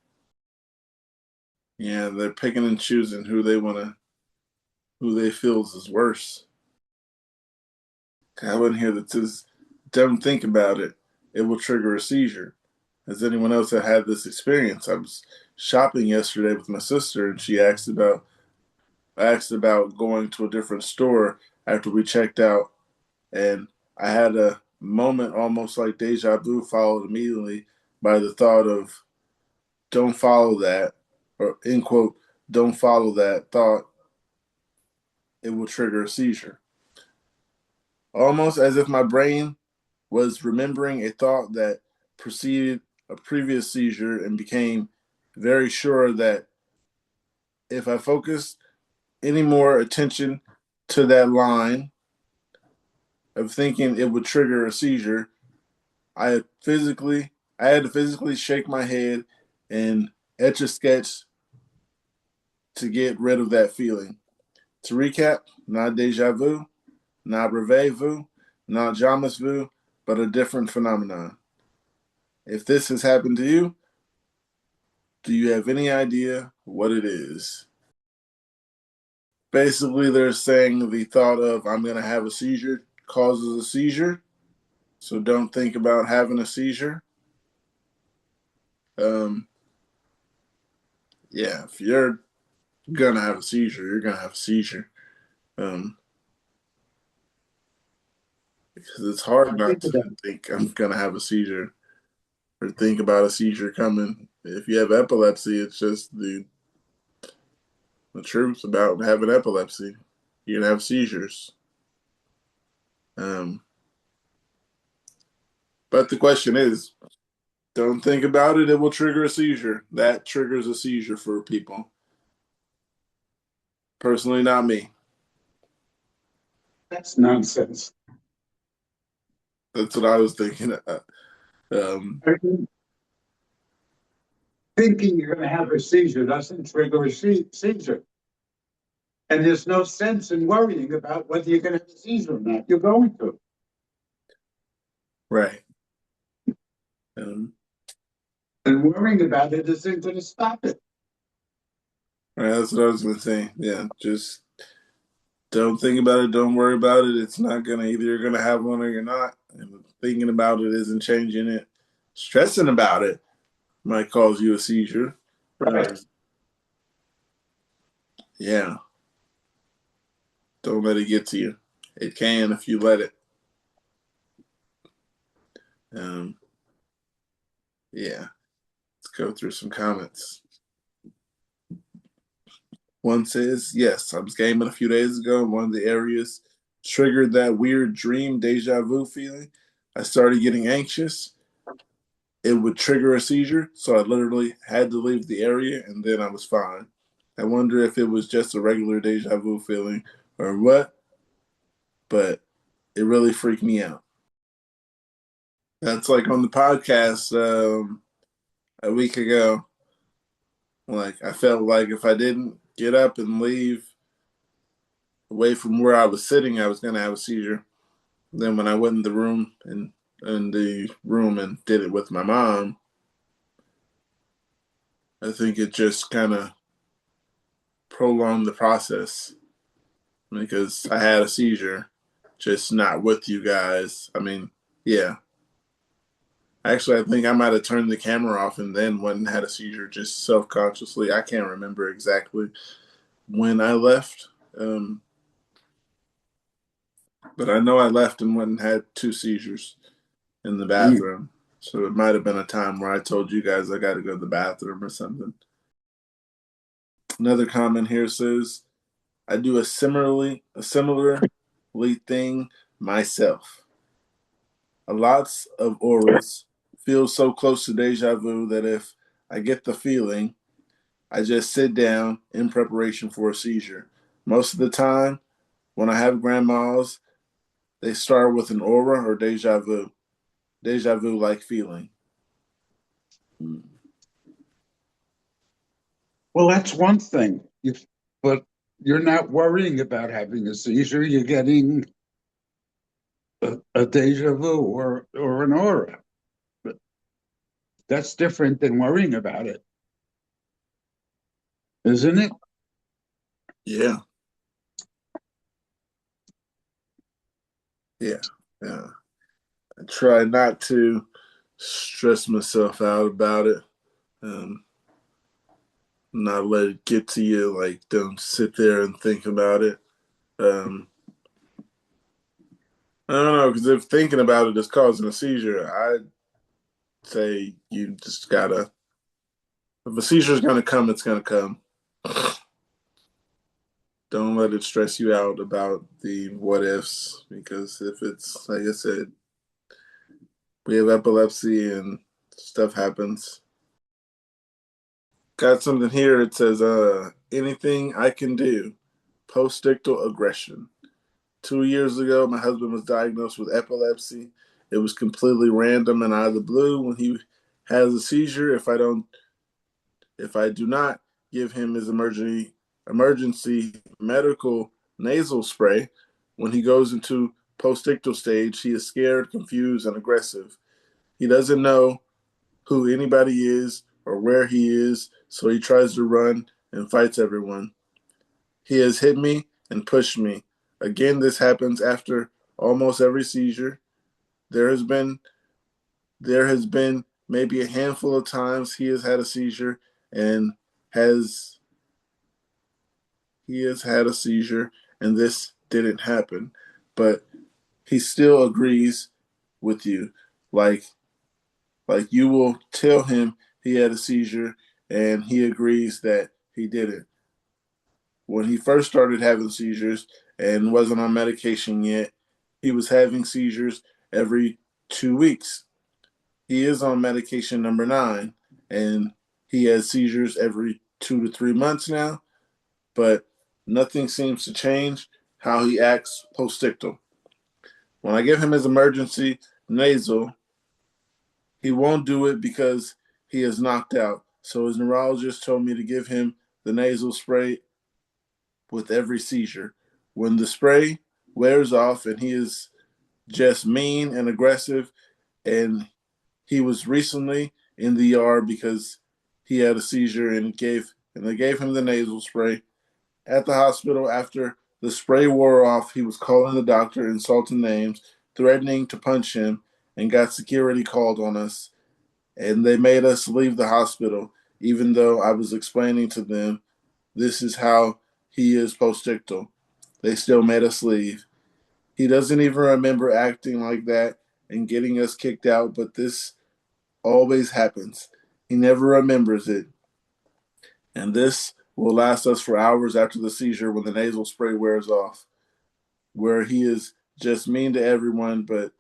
Yeah, they're picking and choosing who they feel is worse. I wouldn't hear that says, don't think about it. It will trigger a seizure. Has anyone else that had this experience? I was shopping yesterday with my sister, and she asked about going to a different store after we checked out, and I had a moment almost like deja vu, followed immediately by the thought of don't follow that, or end quote, don't follow that thought. It will trigger a seizure. Almost as if my brain was remembering a thought that preceded a previous seizure and became very sure that if I focused any more attention to that line of thinking it would trigger a seizure, I had to physically shake my head and etch a sketch to get rid of that feeling. To recap, not deja vu, not brevet vu, not jamis vu, but a different phenomenon. If this has happened to you, do you have any idea what it is? Basically, they're saying the thought of I'm going to have a seizure causes a seizure, so don't think about having a seizure. Yeah, if you're gonna have a seizure, you're gonna have a seizure. Because it's hard not to think I'm gonna have a seizure or think about a seizure coming. If you have epilepsy, it's just the truth about having epilepsy. You're gonna have seizures. But the question is, don't think about it, it will trigger a seizure. That triggers a seizure for people. Personally, not me. That's nonsense. That's what I was thinking. Thinking you're going to have a seizure doesn't trigger a seizure. And there's no sense in worrying about whether you're going to have a seizure or not. You're going to. Right. And worrying about it isn't going to stop it. Right, that's what I was gonna say. Yeah, just don't think about it. Don't worry about it. It's not gonna either you're gonna have one or you're not. And thinking about it isn't changing it. Stressing about it might cause you a seizure. Right. Yeah. Don't let it get to you. It can if you let it. Yeah. Let's go through some comments. One says, yes, I was gaming a few days ago. One of the areas triggered that weird dream deja vu feeling. I started getting anxious. It would trigger a seizure, so I literally had to leave the area, and then I was fine. I wonder if it was just a regular deja vu feeling or what, but it really freaked me out. That's like on the podcast. a week ago. Like, I felt like if I didn't get up and leave away from where I was sitting, I was going to have a seizure. Then when I went in the room and did it with my mom, I think it just kind of prolonged the process because I had a seizure, just not with you guys. I mean, yeah. Actually, I think I might have turned the camera off and then went and had a seizure just self consciously. I can't remember exactly when I left. But I know I left and went and had 2 seizures in the bathroom. So it might have been a time where I told you guys I got to go to the bathroom or something. Another comment here says, I do a similarly thing myself. A lots of auras feel so close to deja vu that if I get the feeling, I just sit down in preparation for a seizure. Most of the time, when I have grandmas, they start with an aura or deja vu like feeling. Well, that's one thing. But you're not worrying about having a seizure. You're getting a deja vu or an aura. But that's different than worrying about it, isn't it? Yeah. Yeah. Yeah. I try not to stress myself out about it. Not let it get to you. Like, don't sit there and think about it. I don't know, because if thinking about it is causing a seizure, I'd say you just gotta. If a seizure is gonna come, it's gonna come. Don't let it stress you out about the what ifs, because if it's like I said, we have epilepsy and stuff happens. Got something here. It says, anything I can do, post-ictal aggression. 2 years ago, my husband was diagnosed with epilepsy. It was completely random and out of the blue. When he has a seizure, if I do not give him his emergency medical nasal spray, when he goes into post-ictal stage, he is scared, confused, and aggressive. He doesn't know who anybody is or where he is, so he tries to run and fights everyone. He has hit me and pushed me. Again, this happens after almost every seizure. There has been maybe a handful of times he has had a seizure and has he has had a seizure and this didn't happen. But he still agrees with you. Like you will tell him he had a seizure and he agrees that he didn't. When he first started having seizures and wasn't on medication yet, he was having seizures every 2 weeks. He is on medication number 9 and he has seizures every 2 to 3 months now, but nothing seems to change how he acts post-ictal. When I give him his emergency nasal, he won't do it because he is knocked out. So his neurologist told me to give him the nasal spray with every seizure. When the spray wears off and he is just mean and aggressive, and he was recently in the ER because he had a seizure and they gave him the nasal spray. At the hospital after the spray wore off, he was calling the doctor, insulting names, threatening to punch him, and got security called on us. And they made us leave the hospital, even though I was explaining to them this is how he is post-ictal. They still made us leave. He doesn't even remember acting like that and getting us kicked out, but this always happens. He never remembers it. And this will last us for hours after the seizure when the nasal spray wears off, where he is just mean to everyone, but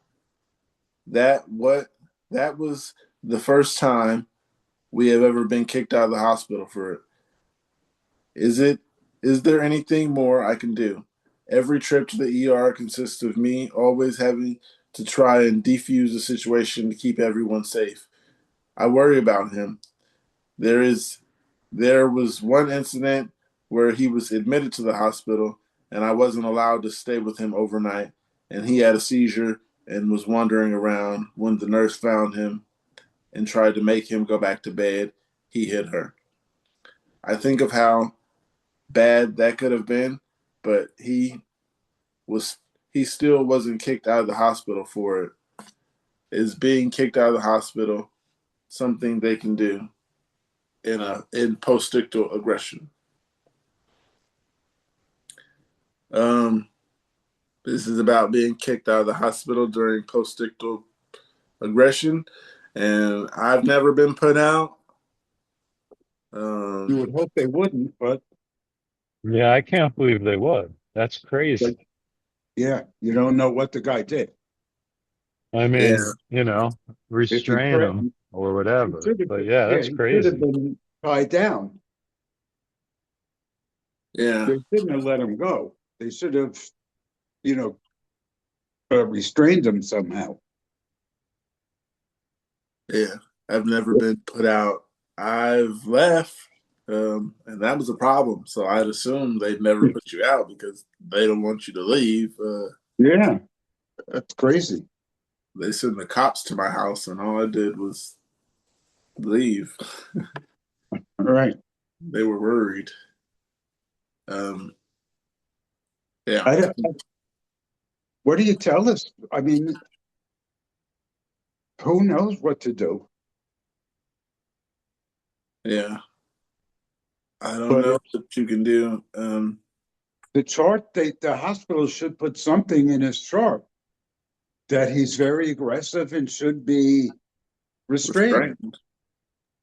that was the first time we have ever been kicked out of the hospital for it. Is there anything more I can do? Every trip to the ER consists of me always having to try and defuse the situation to keep everyone safe. I worry about him. There was one incident where he was admitted to the hospital and I wasn't allowed to stay with him overnight, and he had a seizure and was wandering around. When the nurse found him and tried to make him go back to bed, he hit her. I think of how bad that could have been, but was he still wasn't kicked out of the hospital for it. Is being kicked out of the hospital something they can do in postictal aggression? Um, this is about being kicked out of the hospital during postictal aggression, and I've never been put out. You would hope they wouldn't, but Yeah, I can't believe they would. That's crazy. yeah, you don't know what the guy did. I Yeah, mean, If he restrain them threatened, or he whatever. should have But been, yeah, yeah, that's he should have crazy. been tied down. yeah, They shouldn't have let him go. They should have, you know, restrained him somehow. yeah. I've never been put out. I've left, and that was a problem. So I'd assume they'd never put you out because they don't want you to leave. Yeah, that's crazy. They sent the cops to my house, and all I did was leave. All right. They were worried. Um, yeah, I don't, what do you tell us? I mean, who knows what to do? yeah. I don't But know if what you can do. the chart, the hospital should put something in his chart that he's very aggressive and should be restrained. Restrained.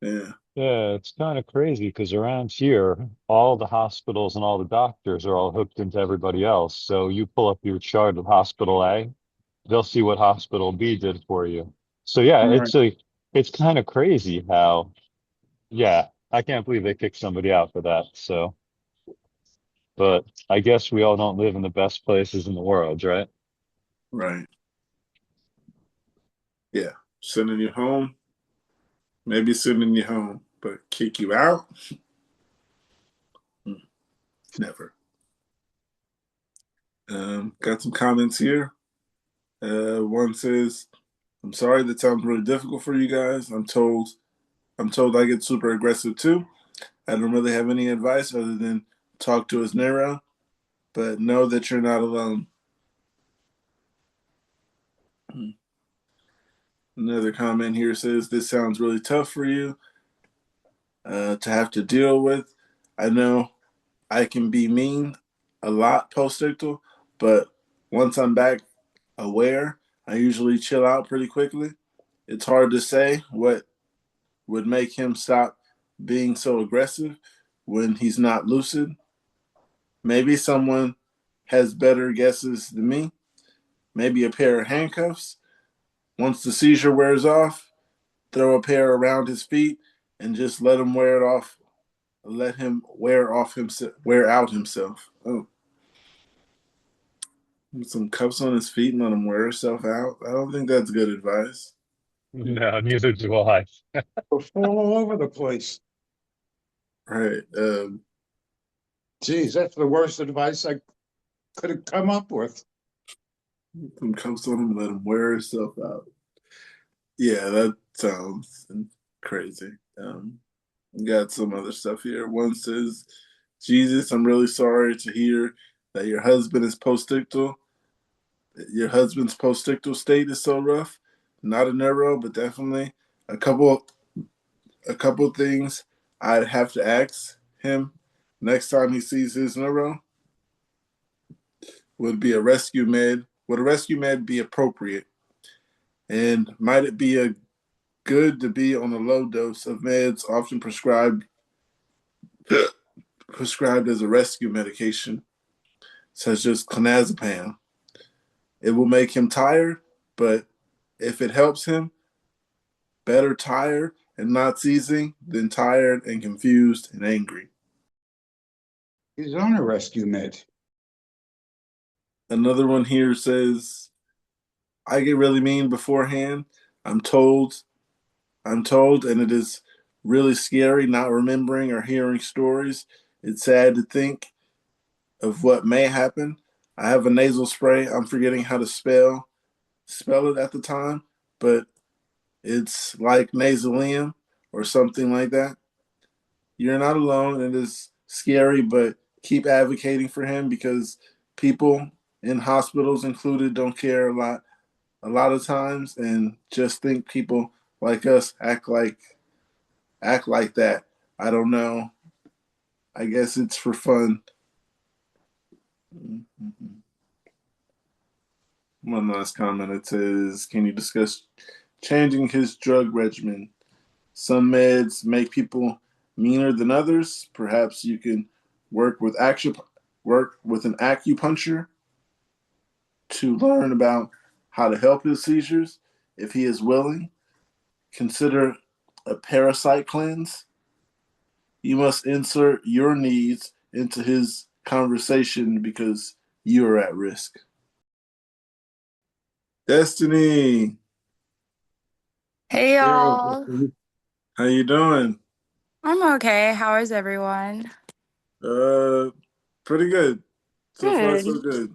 Yeah, Yeah, it's kind of crazy because around here, all the hospitals and all the doctors are all hooked into everybody else. So you pull up your chart of hospital A, they'll see what hospital B did for you. So yeah, All right. it's kind of crazy how, yeah, I can't believe they kicked somebody out for that. So, but I guess we all don't live in the best places in the world, right? right. Yeah, sending you home. Maybe sending you home, but kick you out? Never. Got some comments here. One says, "I'm sorry that sounds really difficult for you guys. I'm told I get super aggressive too. I don't really have any advice other than talk to his neuro, but know that you're not alone." Another comment here says, "This sounds really tough for you to have to deal with. I know I can be mean a lot post-ictal, but once I'm back aware, I usually chill out pretty quickly. It's hard to say what would make him stop being so aggressive when he's not lucid. Maybe someone has better guesses than me. Maybe a pair of handcuffs. Once the seizure wears off, throw a pair around his feet and just let him wear it off. Let him wear out himself. Oh, with some cuffs on his feet and let him wear himself out. I don't think that's good advice. No, neither do I. They'll fall all over the place. Right. Geez, that's the worst advice I could have come up with. Some cuffs on him and let him wear himself out. Yeah, that sounds crazy. Got some other stuff here. One says, "Jesus, I'm really sorry to hear that your husband is postictal. Your husband's postictal state is so rough. Not a neuro, but definitely a couple a couple things I'd have to ask him next time he sees his neuro would be a rescue med. Would a rescue med be appropriate? And might it be a good to be on a low dose of meds often prescribed as a rescue medication, such as clonazepam? It will make him tired, but if it helps him, better tired and not seizing than tired and confused and angry." He's on a rescue med. Another one here says, "I get really mean beforehand. I'm told I'm told, and it is really scary not remembering or hearing stories. It's sad to think of what may happen. I have a nasal spray. I'm forgetting how to spell it at the time, but it's like nasalium or something like that. You're not alone. It is scary, but keep advocating for him because people in hospitals included don't care a lot of times and just think people like us act like that. I don't know. I guess it's for fun. One last comment. It says, can you discuss changing his drug regimen? Some meds make people meaner than others. Perhaps you can work with work with an acupuncture to learn about how to help his seizures if he is willing. Consider a parasite cleanse. You must insert your needs into his conversation because you are at risk. Destiny, Hey y'all. how you doing? I'm okay. How is everyone? Uh, Pretty good. So far, Good. so good.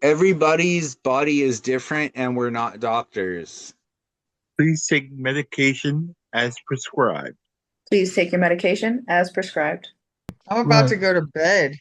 Everybody's body is different and we're not doctors. Please take medication as prescribed. Please take your medication as prescribed. I'm about to go to bed.